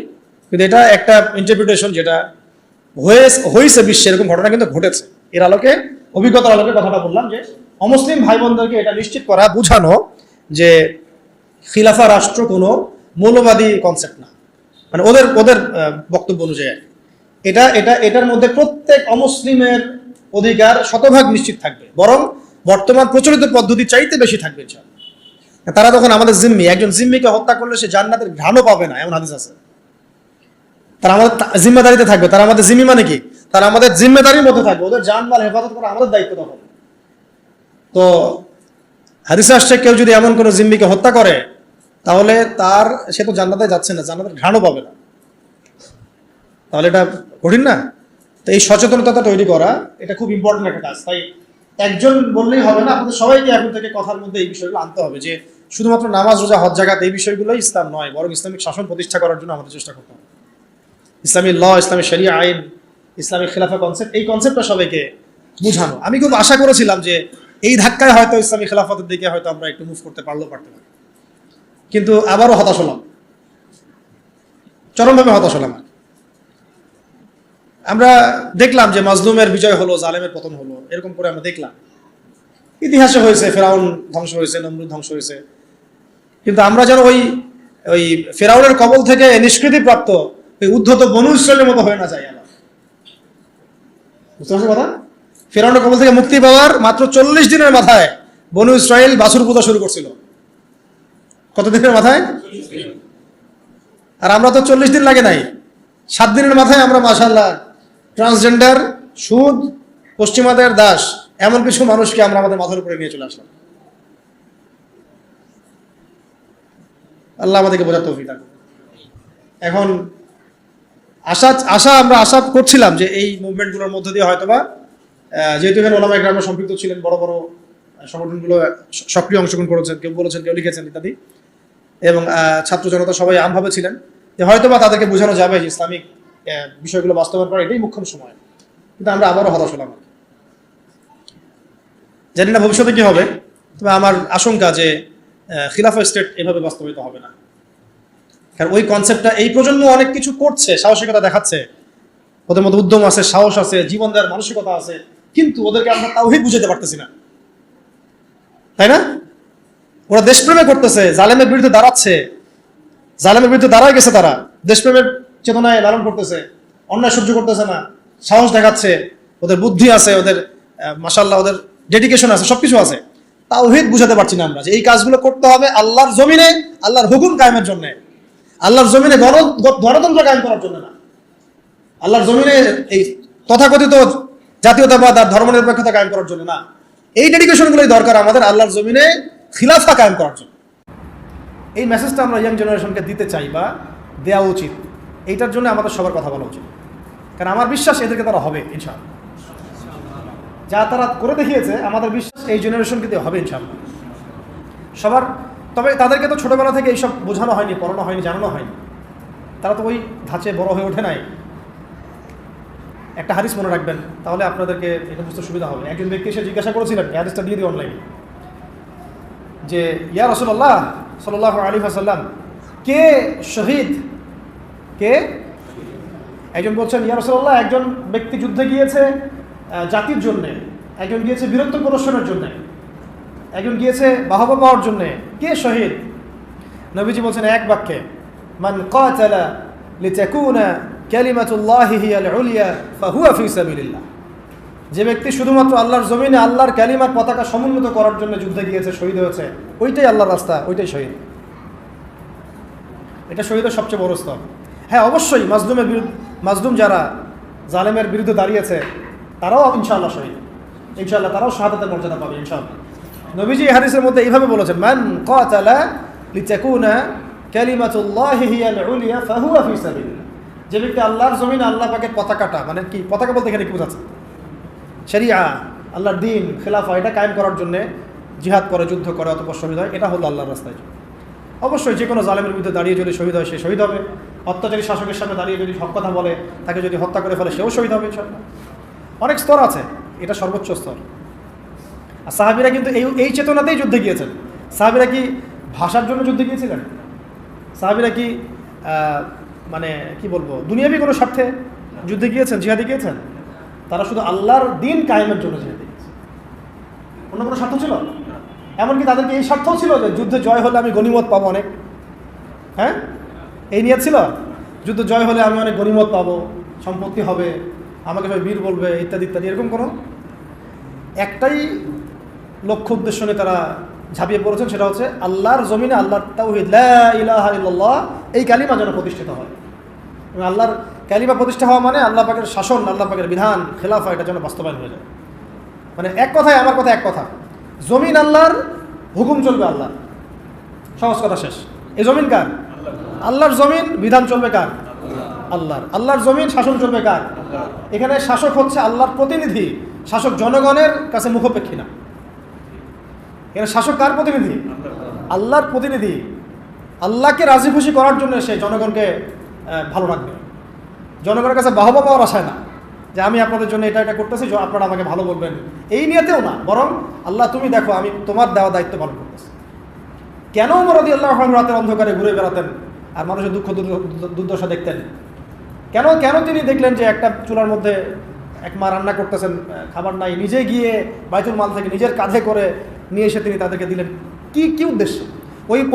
কিন্তু এটা একটা ইন্টারপ্রিটেশন যেটা হয়েছে বিশ্বে, এরকম ঘটনা কিন্তু ঘটেছে। এর আলোকে, অভিজ্ঞতার আলোকে কথাটা বললাম যে অমুসলিম ভাই বোনদেরকে এটা নিশ্চিত করা, বুঝানো যে খিলাফা রাষ্ট্র কোনো মৌলবাদী কনসেপ্ট না, মানে ওদের বক্তব্য অনুযায়ী এটার মধ্যে প্রত্যেক অমুসলিমের অধিকার শতভাগ নিশ্চিত থাকবে, বরং বর্তমান প্রচলিত পদ্ধতি চাইতে বেশি থাকবে। তারা তখন আমাদের জিম্মি, একজন জিম্মিকে হত্যা করলে সে জান্নাতের ঘ্রাণও পাবে না, এমন হাদিস আছে। তারা আমাদের জিম্মেদারিতে থাকবে, তারা আমাদের জিম্মি মানে কি, তারা আমাদের জিম্মেদারির মধ্যে থাকবে, ওদের জানমাল হেফাজত করা আমাদের দায়িত্ব তখন। তো হাদিসে আসছে কেউ যদি এমন কোনো জিম্মিকে হত্যা করে, তাহলে সে তো জান্নাতে যাচ্ছে না, জান্নাতের ঘ্রাণও পাবে না। তাহলে এটা কঠিন না? তো এই সচেতনতা তৈরি করা, এটা খুব ইম্পর্টেন্ট একটা কাজ। তাই একজন বললেই হবে না, আপনাদের সবাইকে এখন থেকে কথার মধ্যে এই বিষয়গুলো আনতে হবে যে শুধুমাত্র নামাজ, রোজা, হজ, জাকাত এই বিষয়গুলোই ইসলাম নয়, বরং ইসলামিক শাসন প্রতিষ্ঠা করার জন্য আমাদের চেষ্টা করতে হবে। ইসলামী ল, ইসলামী শরিয়া আইন, ইসলামিক খিলাফা কনসেপ্ট, এই কনসেপ্টটা সবাইকে বুঝানো। আমি খুব আশা করেছিলাম যে এই ধাক্কায় হয়তো ইসলামী খিলাফতের দিকে হয়তো আমরা একটু মুভ করতে পারতে পারি, কিন্তু আবারও হতাশ হলাম, চরমভাবে হতাশ হলাম। আমরা দেখলাম যে মাজলুমের বিজয় হলো, জালেমের পতন হলো, এরকম করে আমরা দেখলাম। ইতিহাসে হয়েছে, ফেরাউন ধ্বংস হয়েছে, নমরুদ ধ্বংস হয়েছে, কিন্তু আমরা যেন ওই ফেরাউনের কবল থেকে নিষ্কৃতিপ্রাপ্ত ওই উদ্ধত বনু ইসরায়েলের মতো হয়ে না যায়। আল্লাহ বুঝতে পারছেন কথা? ফেরাউনের কবল থেকে মুক্তি পাওয়ার মাত্র 40 দিনের মাথায় বনু ইসরায়েল বাছুর পূজা শুরু করছিল। কত দিনের মাথায়? আর আমরা তো 40 দিন লাগে নাই, 7 দিনের মাথায় আমরা মাশাআল্লাহ ট্রান্সজেন্ডার, সুদ, পশ্চিমাদের দাস, এমন কিছু মানুষকে আমরা আমাদের মাথার উপরে নিয়ে চলে আসলাম। আল্লাহ আমাদেরকে বোঝার তৌফিক দান। এখন আমরা আশা করছিলাম যে এই মুভমেন্টগুলোর মধ্য দিয়ে হয়তোবা, যেহেতু এখানে ওলামা একরাম সম্পৃক্ত ছিলেন, বড় বড় সংগঠনগুলো সক্রিয় অংশগ্রহণ করেছেন, কেউ বলেছেন, কেউ লিখেছেন ইত্যাদি, এবং ছাত্র জনতা সবাই আমভাবে ছিলেন, যে হয়তোবা তাদেরকে বোঝানো যাবে যে ইসলামিক বিষয়গুলো বাস্তবায়ন করা এটাই মুখ্য সময়। কিন্তু আমরা আবারও হতাশ হলাম। জানি না ভবিষ্যতে কি হবে, তবে আমার আশঙ্কা যে খিলাফা স্টেট এভাবে বাস্তবায়িত হবে না। কারণ ওই কনসেপ্টটা, এই প্রজন্ম অনেক কিছু করছে, সাহসিকতা দেখাচ্ছে, ওদের মধ্যে উদ্যম আছে, সাহস আছে, জীবন দেওয়ার মানসিকতা আছে, কিন্তু ওদেরকে আমরা তাওহীদ বুঝাতে পারতেছি না, তাই না? ওরা দেশপ্রেমে করতেছে, জালেমের বিরুদ্ধে দাঁড়াচ্ছে, জালেমের বিরুদ্ধে দাঁড়ায় গেছে, তারা দেশপ্রেমের চেতনায় লালন করতেছে, অন্যায় সহ্য করতেছে না, সাহস দেখাচ্ছে, ওদের বুদ্ধি আছে, ওদের মাশাআল্লাহ ওদের ডেডিকেশন আছে, সবকিছু আছে। তাওহীদ বুঝাতে পারছি না আমরা যে এই কাজগুলো করতে হবে আল্লাহর জমিনে, আল্লাহর হুকুম কায়েমের জন্য, আল্লাহর জমিনে গণতন্ত্র কায়েম করার জন্য না, আল্লাহর জমিনে এই তথাকথিত জাতীয়তাবাদ আর ধর্মনিরপেক্ষতা কায়েম করার জন্য না। এই ডেডিকেশনগুলোই দরকার আমাদের আল্লাহর জমিনে খিলাফা কায়েম করার জন্য। এই মেসেজটা আমরা ইয়াং জেনারেশনকে দিতে চাই, বা দেওয়া উচিত। এইটার জন্য আমাদের সবার কথা বলা উচিত, কারণ আমার বিশ্বাস এদেরকে তারা হবে ইনশাআল্লাহ। যা তারা করে দেখিয়েছে, আমাদের বিশ্বাস এই জেনারেশনকে দিয়ে হবে ইনশাআল্লাহ সবার। তবে তাদেরকে তো ছোটবেলা থেকে এইসব বোঝানো হয়নি, পড়ানো হয়নি, জানানো হয়নি, তারা তো ওই ধাঁচে বড় হয়ে ওঠে নাই। একটা হাদিস মনে রাখবেন, তাহলে আপনাদেরকে এটা বুঝতে সুবিধা হবে। একজন ব্যক্তি এসে জিজ্ঞাসা করেছিলেন, হাদিসটা দিয়ে দিই অনলাইনে, যে ইয়া রাসূলুল্লাহ সাল্লাল্লাহু আলাইহি ওয়াসাল্লাম, কে শহীদ, কে? একজন বলছেন, ইয়া রাসূলুল্লাহ, একজন ব্যক্তি যুদ্ধে গিয়েছে জাতির জন্যে, একজন গিয়েছে বীরত্ব প্রদর্শনের জন্যে, একজন গিয়েছে বাহবা পাওয়ার জন্যে, কে শহীদ? নবীজি বলছেন এক বাক্যে, মান কাতালা লিতাকুনা কালিমাতুল্লাহি হিয়াল উলিয়া ফাহুয়া ফি সাবিলিল্লাহ। যে ব্যক্তি শুধুমাত্র আল্লাহর জমিনে আল্লাহর কালিমার পতাকা সমুন্নত করার জন্য যুদ্ধে গিয়েছে, শহীদ হয়েছে, ওইটাই আল্লাহর রাস্তা, ওইটাই শহীদ। এটা শহীদের সবচেয়ে বড় স্তর। হ্যাঁ, অবশ্যই মাজলুম যারা জালেমের বিরুদ্ধে দাঁড়িয়েছে তারাও ইনশাআল্লাহ শহীদ, ইনশাআল্লাহ তারাও শাহাদাতের মর্যাদা পাবে ইনশাআল্লাহ। নবীজি এই হাদিসের মধ্যে এইভাবে বলেছেন, মান কাতালা লিতাকুনা কালিমাতুল্লাহি হিয়াল উলিয়া ফাহুয়া ফি সাবিলিল্লাহ। যে ব্যক্তি আল্লাহর জমিনে আল্লাহ পাকের পতাকাটা, মানে কি পতাকা বলতে এখানে কি বোঝাচ্ছে? শরিয়া, আল্লাহর দিন, খেলাফা, এটা কায়েম করার জন্য জিহাদ করে, যুদ্ধ করে, অতঃপর শহীদ হয়, এটা হলো আল্লাহর রাস্তায়। অবশ্যই যে কোনো জালেমের বিরুদ্ধে দাঁড়িয়ে যদি শহীদ হয় সে শহীদ হবে। অত্যাচারী শাসকের সামনে দাঁড়িয়ে যদি হক কথা বলে, তাকে যদি হত্যা করে ফেলে সেও শহীদ হবে ইনশাআল্লাহ। অনেক স্তর আছে, এটা সর্বোচ্চ স্তর। আর সাহাবীরা কিন্তু এই চেতনাতেই যুদ্ধে গিয়েছেন। সাহাবীরা কি ভাষার জন্য যুদ্ধে গিয়েছিলেন? সাহাবীরা কি মানে কি বলবো, দুনিয়াবি কোনো স্বার্থে যুদ্ধে গিয়েছেন, জিহাদে গিয়েছেন? তারা শুধু আল্লাহর দিন কায়েমের জন্য জিহাদে গিয়েছে। অন্য কোনো স্বার্থ ছিল? এমনকি তাদেরকে এই স্বার্থও ছিল যে যুদ্ধে জয় হলে আমি গনিমত পাবো অনেক। হ্যাঁ, এই নিয়ত ছিল, যুদ্ধ জয় হলে আমি অনেক গনিমত পাবো, সম্পত্তি হবে, আমাকে সবাই বীর বলবে, ইত্যাদি ইত্যাদি। এরকম কোনো একটাই লক্ষ্য উদ্দেশ্য নিয়ে তারা ঝাঁপিয়ে পড়েছেন, সেটা হচ্ছে আল্লাহর জমিনে আল্লাহর তাওহীদ, লা ইলাহা ইল্লাল্লাহ, এই কালিমা যেন প্রতিষ্ঠিত হয়। এবং আল্লাহর কালিমা প্রতিষ্ঠা হওয়া মানে আল্লাহ পাকের শাসন, আল্লাহ পাকের বিধান, খেলাফা, এটা যেন বাস্তবায়ন হয়ে যায়। মানে এক কথায়, আমার কথা এক কথা, জমিন আল্লাহর, হুকুম চলবে আল্লাহ, সহজ কথা শেষ। এই জমিন কার? আল্লাহর জমিন, বিধান চলবে কার? আল্লাহর। আল্লাহর জমিন, শাসন চলবে কার? এখানে শাসক হচ্ছে আল্লাহর প্রতিনিধি, শাসক জনগণের কাছে মুখাপেক্ষী না। এখানে শাসক কার প্রতিনিধি? আল্লাহর প্রতিনিধি। আল্লাহকে রাজি খুশি করার জন্য সে জনগণকে ভালো রাখবে, জনগণের কাছে বাহবা পাওয়ার আশায় না, যে আমি আপনাদের জন্য এটা এটা করতেছি, আপনারা আমাকে ভালো বলবেন, এই নিয়েতেও না, বরং আল্লাহ তুমি দেখো আমি তোমার দেওয়া দায়িত্ব পালন করতেছি। কেন ওমর রাদিয়াল্লাহু আনহু রাতের অন্ধকারে ঘুরে বেড়াতেন আর মানুষের দুঃখ দুর্দশা দেখতেন? কেন তিনি দেখলেন যে একটা চুলার মধ্যে এক মা রান্না করতেছেন, খাবার নাই, নিজে গিয়ে বাইতুল মাল থেকে নিজের কাঁধে করে নিয়ে এসে তিনি তাদেরকে দিলেন? কি উদ্দেশ্যে?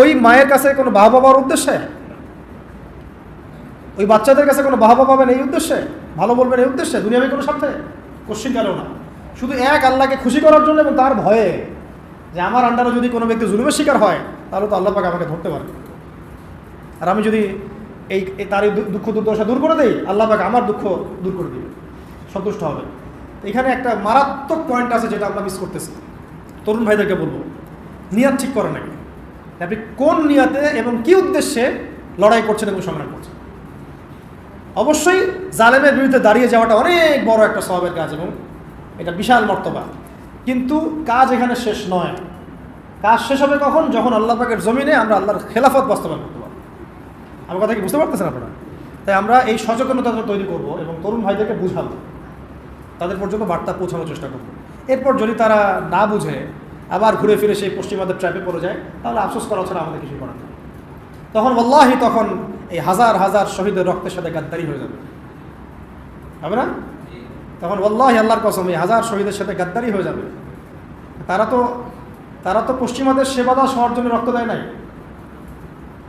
ওই মায়ের কাছে কোনো বাহবা পাওয়ার উদ্দেশ্যে? ওই বাচ্চাদের কাছে কোনো বাহবা পাবেন এই উদ্দেশ্যে? ভালো বলবেন এই উদ্দেশ্যে? দুনিয়াবি কোনো স্বার্থে? কোশ্চিনকালেও না। শুধু এক আল্লাহকে খুশি করার জন্য এবং তার ভয়ে যে আমার আন্ডারে যদি কোনো ব্যক্তি জুলুমের শিকার হয় তাহলে তো আল্লাহ পাক আমাকে ধরতে পারবে, আর আমি যদি তার এই দুঃখ দুর্দশা দূর করে দেই, আল্লাহ পাক আমার দুঃখ দূর করে দিবে, সন্তুষ্ট হবে। এখানে একটা মারাত্মক পয়েন্ট আছে যেটা আমরা মিস করতেছি। তরুণ ভাইদেরকে বলবো, নিয়াত ঠিক করে নাকি, আপনি কোন নিয়াতে এবং কি উদ্দেশ্যে লড়াই করছেন এবং সংগ্রাম করছেন। অবশ্যই জালেমের বিরুদ্ধে দাঁড়িয়ে যাওয়াটা অনেক বড় একটা সওয়াবের কাজ এবং এটা বিশাল মর্তবা, কিন্তু কাজ এখানে শেষ নয়। কাজ শেষ হবে কখন? যখন আল্লাহ পাকের জমিনে আমরা আল্লাহর খেলাফত বাস্তবায়ন করতে পারবো। আমার কথা কি বুঝতে পারতেছেন আপনারা? তাই আমরা এই সচেতনতা তৈরি করব এবং তরুণ ভাইদেরকে বুঝাবো, তাদের পর্যন্ত বার্তা পৌঁছানোর চেষ্টা করব। এরপর যদি তারা না বুঝে আবার ঘুরে ফিরে সেই পশ্চিমাদের ট্র্যাপে পড়ে যায়, তাহলে আফসোস করা ছাড়া আমাদের কিছু করার নেই। তখন আল্লাহি, তখন এই হাজার হাজার শহীদের রক্তের সাথে গাদ্দারি হয়ে যাবে, হবে না? তখন আল্লাহি, আল্লাহর কসম, এই হাজার শহীদের সাথে গাদ্দারি হয়ে যাবে। তারা তো পশ্চিমাদের সেবাদাস হওয়ার জন্য রক্ত দেয় নাই।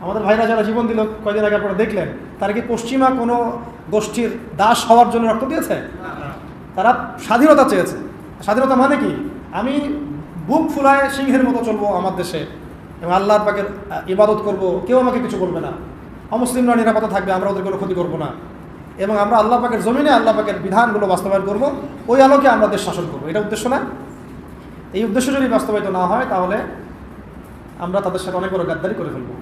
আমাদের ভাইরা যারা জীবন দিল কয়দিন আগে আপনারা দেখলেন, তারা কি পশ্চিমা কোনো গোষ্ঠীর দাস হওয়ার জন্য রক্ত দিয়েছে? তারা স্বাধীনতা চেয়েছে। স্বাধীনতা মানে কি? আমি বুক ফুলায় সিংহের মতো চলবো আমার দেশে এবং আল্লাহর পাকের ইবাদত করব, কেউ আমাকে কিছু বলবে না, অমুসলিমরা নিরাপদে থাকবে, আমরা ওদের কোনো ক্ষতি করবো না, এবং আমরা আল্লাহ পাকের জমিনে আল্লাহ পাকের বিধানগুলো বাস্তবায়ন করব, ওই আলোকে আমরা দেশ শাসন করবো। এটা উদ্দেশ্য না? এই উদ্দেশ্য যদি বাস্তবায়িত না হয় তাহলে আমরা তাদের সাথে অনেক বড় গাদ্দারি করে ফেলবো।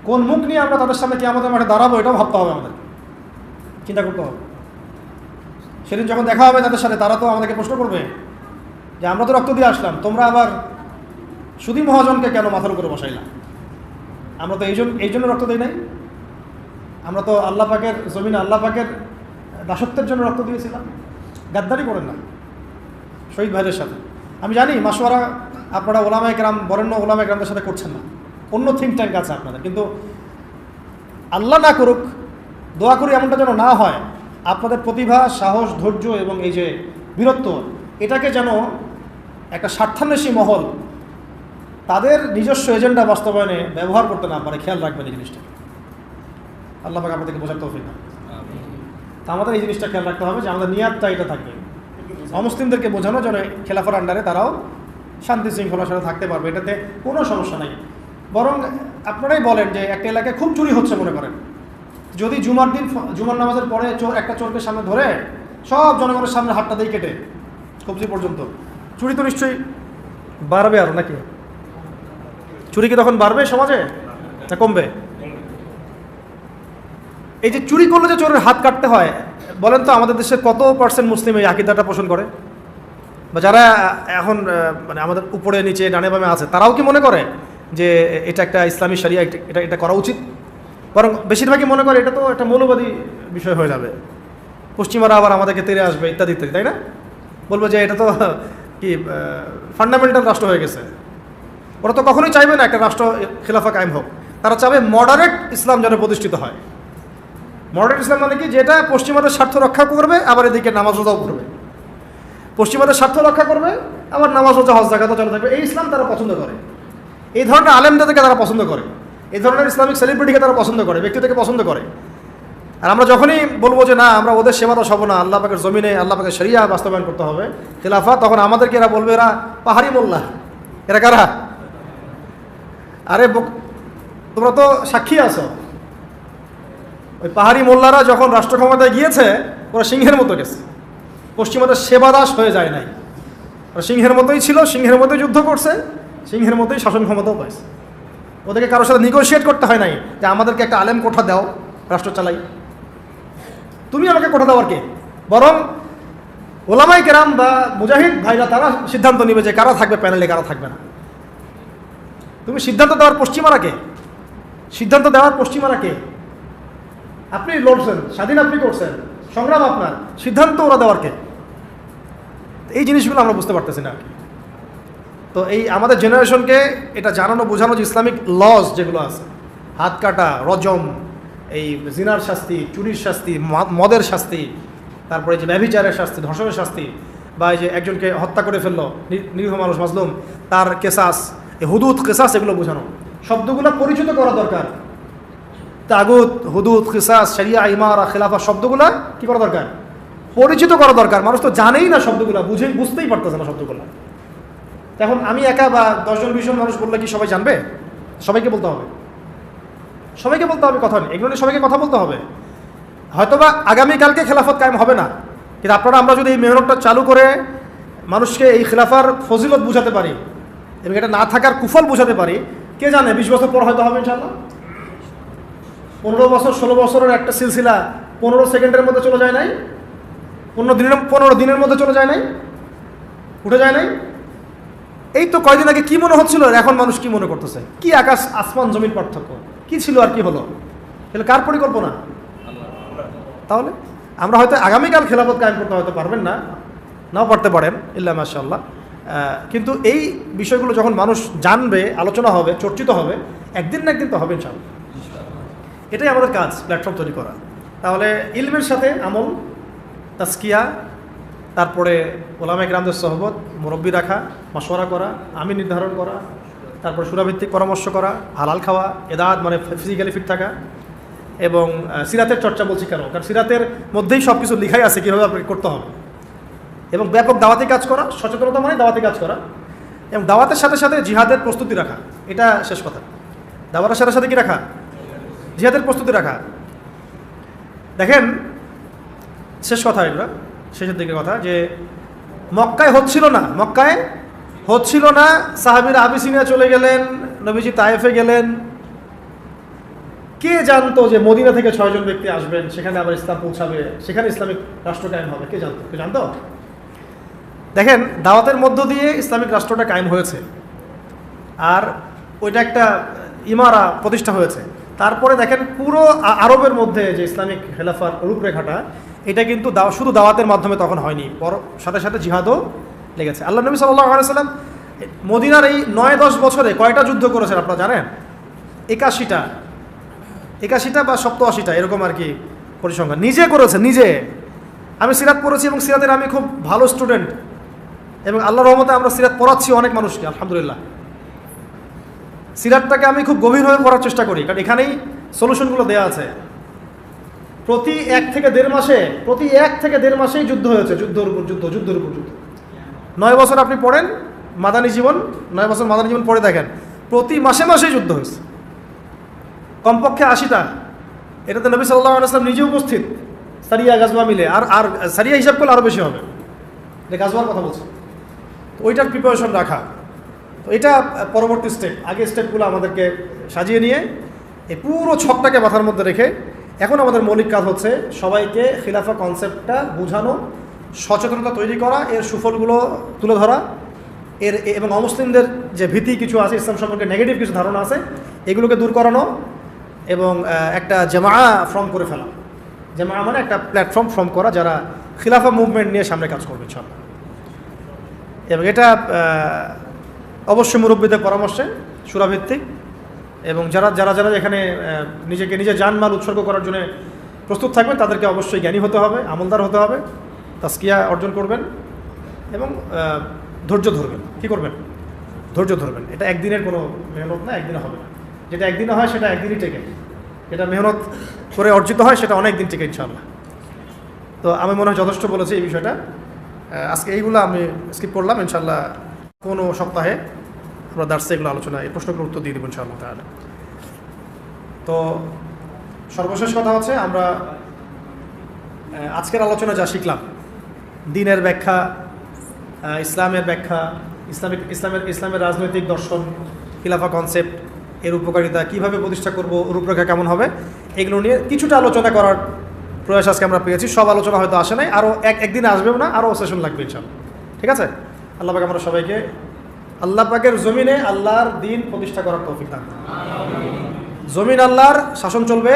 কোন মুখ নিয়ে আমরা তাদের সামনে কিয়ামতের মাঠে দাঁড়াবো এটাও ভাবতে হবে, আমাদের চিন্তা করতে হবে। সেদিন যখন দেখা হবে তাদের সাথে, তারা তো আমাদেরকে প্রশ্ন করবে যে আমরা তো রক্ত দিয়ে আসলাম, তোমরা আবার সুদী মহাজনকে কেন মাথার উপরে বসাইলাম? আমরা তো এই জন্য রক্ত দিই নাই, আমরা তো আল্লাহ পাকের জমিনে আল্লাহ পাকের দাসত্বের জন্য রক্ত দিয়েছিলাম। গাদ্দারি করেন না শহীদ ভাইদের সাথে। আমি জানি মাশওয়ারা আপনারা ওলামায়ে কেরাম, বরেণ্য ওলামায়ে কেরামদের সাথে করছেন না, অন্য থিঙ্ক ট্যাঙ্ক আছে আপনাদের, কিন্তু আল্লাহ না করুক, দোয়া করি এমনটা যেন না হয়। আপনাদের প্রতিভা, সাহস, ধৈর্য এবং এই যে বীরত্ব, এটাকে যেন একটা স্বার্থান্বেষী মহল তাদের নিজস্ব এজেন্ডা বাস্তবায়নে ব্যবহার করতে না পারে, খেয়াল রাখবেন এই জিনিসটা। আল্লাহ পাক আপনাদেরকে বোঝার তৌফিক দান। তা আমাদের এই জিনিসটা খেয়াল রাখতে হবে যে আমাদের নিয়াতটা এটা থাকবে, অমুসলিমদেরকে বোঝানো যেন খেলাফার আন্ডারে তারাও শান্তি শৃঙ্খলার সাথে থাকতে পারবে, এটাতে কোনো সমস্যা নাই। বরং আপনারাই বলেন যে একটা এলাকায় খুব চুরি হচ্ছে মনে করেন, যদি জুমার দিন জুমার নামাজের পরে একটা চোরকে সামনে ধরে সব জনগণের সামনে হাতটা দিয়ে কেটে কবজি পর্যন্ত, চুরি তো নিশ্চয়ই বাড়বে আরও নাকি? চুরি কি তখন বাড়বে সমাজে না কমবে? এই যে চুরি করলে যে চোরের হাত কাটতে হয়, বলেন তো আমাদের দেশের কত পার্সেন্ট মুসলিম এই আকিদাটা পোষণ করে? বা যারা এখন মানে আমাদের উপরে নিচে ডানে বামে আছে, তারাও কি মনে করে যে এটা একটা ইসলামী শরিয়া, এটা এটা করা উচিত? বরং বেশিরভাগই মনে করে এটা তো একটা মৌলবাদী বিষয় হয়ে যাবে, পশ্চিমারা আবার আমাদেরকে তেড়ে আসবে ইত্যাদি ইত্যাদি, তাই না? বলবো যে এটা তো কি ফান্ডামেন্টাল রাষ্ট্র হয়ে গেছে। ওরা তো কখনোই চাইবে না একটা রাষ্ট্র খিলাফা কায়েম হোক, তারা চাবে মডারেট ইসলাম যেন প্রতিষ্ঠিত হয়। মডারেট ইসলাম মানে কি, যেটা পশ্চিমাদের স্বার্থ রক্ষা করবে আবার এদিকে নামাজ রোজাও করবে, পশ্চিমাদের স্বার্থ রক্ষা করবে আবার নামাজ রোজা হজ জাকাতও চালু থাকবে। এই ইসলাম তারা পছন্দ করে, এই ধরনের আলেমদেরকে তারা পছন্দ করে, এই ধরনের ইসলামিক সেলিব্রিটিকে তারা পছন্দ করে, ব্যক্তিদেরকে পছন্দ করে। আর আমরা যখনই বলবো যে না আমরা ওদের সেবা দাস হবো না, আল্লাহ পাকের জমিনে আল্লাহ পাকের শরিয়া বাস্তবায়ন করতে হবে খিলাফা, তখন আমাদেরকে এরা বলবে এরা পাহাড়ি মোল্লা। এরা কারা? আরে তোমরা তো সাক্ষী আছো, ওই পাহাড়ি মোল্লারা যখন রাষ্ট্র ক্ষমতায় গিয়েছে ওরা সিংহের মতো গেছে, পশ্চিমাদের সেবাদাস হয়ে যায় নাই। ওরা সিংহের মতোই ছিল, সিংহের মতোই যুদ্ধ করছে, সিংহের মতোই শাসন ক্ষমতাও পাইছে। ওদেরকে কারোর সাথে নিগোশিয়েট করতে হয় নাই যে আমাদেরকে একটা আলেম কোঠা দাও রাষ্ট্র চালাই, তুমি আমাকে কোঠা দাও আর কে। বরং ওলামাই কেরাম বা মুজাহিদ ভাইরা তারা সিদ্ধান্ত নেবে যে কারা থাকবে প্যানেলে, কারা থাকবে না। তুমি সিদ্ধান্ত দেওয়ার পশ্চিমারা কে? সিদ্ধান্ত দেওয়ার পশ্চিমারা কে? আপনি লড়ছেন, স্বাধীন আপনি করছেন, সংগ্রাম আপনার, সিদ্ধান্ত ওরা দেওয়ার কে? এই জিনিসগুলো আমরা বুঝতে পারতেছি না। তো এই আমাদের জেনারেশনকে এটা জানানো বোঝানো যে ইসলামিক লজ যেগুলো আছে, হাত কাটা, রজম, এই জিনার শাস্তি, চুরির শাস্তি, মদের শাস্তি, তারপরে যে ব্যভিচারের শাস্তি, ধর্ষণের শাস্তি, বা এই যে একজনকে হত্যা করে ফেললো নিরীহ মানুষ মাজলুম, তার কেসাস, এই হুদুদ কেসাস, এগুলো বোঝানো, শব্দগুলো পরিচিত করা দরকার। তাগুত, হুদুদ, কিসাস, শরিয়া, ইমারা, খেলাফা শব্দগুলা কি করা দরকার? পরিচিত করা দরকার। মানুষ তো জানেই না শব্দগুলো, বুঝতেই পারতেছে না শব্দগুলো। এখন আমি একা বা 10 জন 20 জন মানুষ বললে কি সবাই জানবে? সবাইকে বলতে হবে, সবাইকে বলতে হবে, কথা নেই, এগুলো নিয়ে সবাইকে কথা বলতে হবে। হয়তোবা আগামীকালকে খেলাফত কায়েম হবে না, কিন্তু আপনারা আমরা যদি এই মেহনতটা চালু করে মানুষকে এই খেলাফার ফজিলত বুঝাতে পারি এবং এটা না থাকার কুফল বুঝাতে পারি, কে জানে 20 বছর পর হয়তো হবে ইনশাআল্লাহ। 15 বছর 16 বছরের একটা সিলসিলা 15 সেকেন্ডের মধ্যে চলে যায় নাই, 15 দিনের মধ্যে চলে যায় নাই, উঠে যায় নাই। এই তো কয়দিন আগে কি মনে হচ্ছিল, এখন মানুষ কি মনে করতেছে? কি আকাশ আসমান জমির পার্থক্য, কি ছিল আর কি হলো? তাহলে কার পরিকল্পনা? তাহলে আমরা হয়তো আগামীকাল খেলাফত কায়েম করতে হয়তো পারবেন না, নাও পারতে পারেন, ইল্লা মাশাআল্লাহ। কিন্তু এই বিষয়গুলো যখন মানুষ জানবে, আলোচনা হবে, চর্চিত হবে, একদিন না একদিন তো হবে ইনশাআল্লাহ। এটাই আমাদের কাজ, প্ল্যাটফর্ম তৈরি করা। তাহলে ইলমের সাথে আমল, তাজকিয়া, তারপরে ওলামায়ে কেরামদের সোহবত, মুরব্বি রাখা, মাশওয়ারা করা, আমি নির্ধারণ করা, তারপর সুরাভিত্তিক পরামর্শ করা, হালাল খাওয়া, এদাত মানে ফিজিক্যালি ফিট থাকা, এবং সিরাতের চর্চা বলছি কেন, কারণ সিরাতের মধ্যেই সব কিছু লিখাই আছে কীভাবে আপনাকে করতে হবে। এবং ব্যাপক দাওয়াতি কাজ করা, সচেতনতা মানে দাওয়াতি কাজ করা, এবং দাওয়াতের সাথে সাথে জিহাদের প্রস্তুতি রাখা, এটা শেষ কথা। দাওয়াতের সাথে সাথে কী রাখা? জিহাদের প্রস্তুতি রাখা। দেখেন শেষ কথা, এগুলো শেষের দিকের কথা, যে মক্কায় হচ্ছিল না, সাহাবীরা আবিসিনিয়া চলে গেলেন, নবীজি তায়েফে গেলেন। কে জানতো যে মদিনা থেকে 6 জন ব্যক্তি আসবেন, সেখানে আবার ইসলাম পৌঁছাবে, সেখানে ইসলামিক রাষ্ট্র কায়েম হবে? কে জানতো? দেখেন দাওয়াতের মধ্য দিয়ে ইসলামিক রাষ্ট্রটা কায়েম হয়েছে, আর ওইটা একটা ইমারা প্রতিষ্ঠা হয়েছে। তারপরে দেখেন পুরো আরবের মধ্যে যে ইসলামিক খেলাফার রূপরেখাটা, এটা কিন্তু শুধু দাওয়াতের মাধ্যমে তখন হয়নি, সাথে সাথে জিহাদও লেগেছে। আল্লাহ নবী সাল্লাল্লাহু আলাইহি ওয়াসাল্লাম মদিনার এই 9-10 বছরে কয়টা যুদ্ধ করেছেন আপনারা জানেন? 81টা বা 87টা এরকম আর কি পরিসংখ্যান। নিজে করেছেন, নিজে। আমি সিরাত পড়েছি এবং সিরাতের আমি খুব ভালো স্টুডেন্ট, এবং আল্লাহর রহমতে আমরা সিরাত পড়াচ্ছি অনেক মানুষকে, আলহামদুলিল্লাহ। সিরাতটাকে আমি খুব গভীরভাবে পড়ার চেষ্টা করি, কারণ এখানেই সলিউশনগুলো দেওয়া আছে। প্রতি 1 থেকে 1.5 মাসেই যুদ্ধ হয়েছে, যুদ্ধের উপর যুদ্ধ। 9 বছর আপনি পড়েন মাদানী জীবন, 9 বছর মাদানী জীবন পড়ে দেখেন, প্রতি মাসে মাসেই যুদ্ধ হয়েছে, কমপক্ষে 80টা। এটাতে নবী সাল্লাল্লাহু আলাইহি ওয়াসাল্লাম নিজে উপস্থিত, সারিয়া গাজওয়া মিলে, আর সারিয়া হিসাব করলে আরও বেশি হবে, এটা গাজওয়ার কথা বলছি। তো ওইটার প্রিপারেশন রাখা, তো এটা পরবর্তী স্টেপ। আগে স্টেপগুলো আমাদেরকে সাজিয়ে নিয়ে এই পুরো ছকটাকে মাথার মধ্যে রেখে এখন আমাদের মৌলিক কাজ হচ্ছে সবাইকে খিলাফা কনসেপ্টটা বোঝানো, সচেতনতা তৈরি করা, এর সুফলগুলো তুলে ধরা, এবং অমুসলিমদের যে ভীতি কিছু আছে, ইসলাম সম্পর্কে নেগেটিভ কিছু ধারণা আছে, এগুলোকে দূর করানো, এবং একটা জামা ফর্ম করে ফেলা। জামা মানে একটা প্ল্যাটফর্ম ফর্ম করা যারা খিলাফা মুভমেন্ট নিয়ে সামনে কাজ করবে ইনশাআল্লাহ। এবং এটা অবশ্যই মুরব্বীদের পরামর্শে সুরাভিত্তিক, এবং যারা যারা যারা এখানে নিজের জানমাল উৎসর্গ করার জন্য প্রস্তুত থাকবেন তাদেরকে অবশ্যই জ্ঞানী হতে হবে, আমলদার হতে হবে, তাসকিয়া অর্জন করবেন এবং ধৈর্য ধরবেন। কী করবেন? ধৈর্য ধরবেন। এটা একদিনের কোনো মেহনত না, একদিনে হবে না। যেটা একদিনে হয় সেটা একদিনই টেকে, যেটা মেহনত করে অর্জিত হয় সেটা অনেক দিন টেকে ইনশাআল্লাহ। তো আমি মনে হয় যথেষ্ট বলেছি এই বিষয়টা। আজকে এইগুলো আমি স্কিপ করলাম, ইনশাআল্লাহ কোনো সপ্তাহে আমরা দার্সে এগুলো আলোচনা, এই প্রশ্নগুলোর উত্তর দিয়ে দেবো ইনশাআল্লাহ তাআলা। তো সর্বশেষ কথা হচ্ছে, আমরা আজকের আলোচনা যা শিখলাম, দ্বীনের ব্যাখ্যা, ইসলামের ব্যাখ্যা, ইসলামের রাজনৈতিক দর্শন, খিলাফা কনসেপ্ট, এর উপকারিতা, কীভাবে প্রতিষ্ঠা করব, রূপরেখা কেমন হবে, এগুলো নিয়ে কিছুটা আলোচনা করার প্রয়াস আজকে আমরা পেয়েছি। সব আলোচনা হয়তো আসে নাই, আরও একদিনে আসবেও না, আরও সেশন লাগবে ইনশাআল্লাহ। ঠিক আছে? আল্লাহ পাক আমরা সবাইকে আল্লাহ পাকের জমিনে আল্লাহর দ্বীন প্রতিষ্ঠা করার তৌফিক দান করুন। জমিন আল্লাহর শাসন চলবে,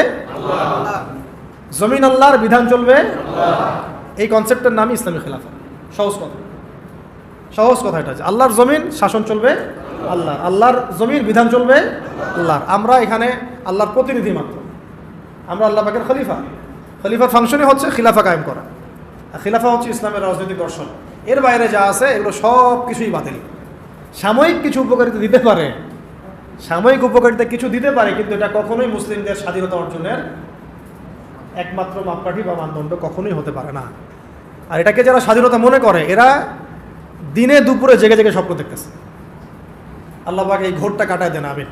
জমিন আল্লাহর বিধান চলবে, এই কনসেপ্টের নামই ইসলামী খিলাফা। সহজ কথা এটা, আল্লাহর জমিন শাসন চলবে আল্লাহর জমির বিধান চলবে আল্লাহর। আমরা এখানে আল্লাহর প্রতিনিধি মাত্র, আমরা আল্লাহ পাকের খলিফার ফাংশনই হচ্ছে খিলাফা কায়েম করা। আর খিলাফা হচ্ছে ইসলামের রাজনৈতিক দর্শন। এর বাইরে যা আছে এগুলো সব কিছুই বাতিল। সাময়িক কিছু উপকারিতা দিতে পারে, কিন্তু এটা কখনোই মুসলিমদের স্বাধীনতা অর্জনের একমাত্র মাপকাঠি বা মানদণ্ড কখনোই হতে পারে না। আর এটাকে যারা স্বাধীনতা মনে করে, এরা দিনে দুপুরে জেগে জেগে স্বপ্ন দেখতেছে। আল্লাহ পাক এই ঘোরটা কাটায় দেন, আমিন।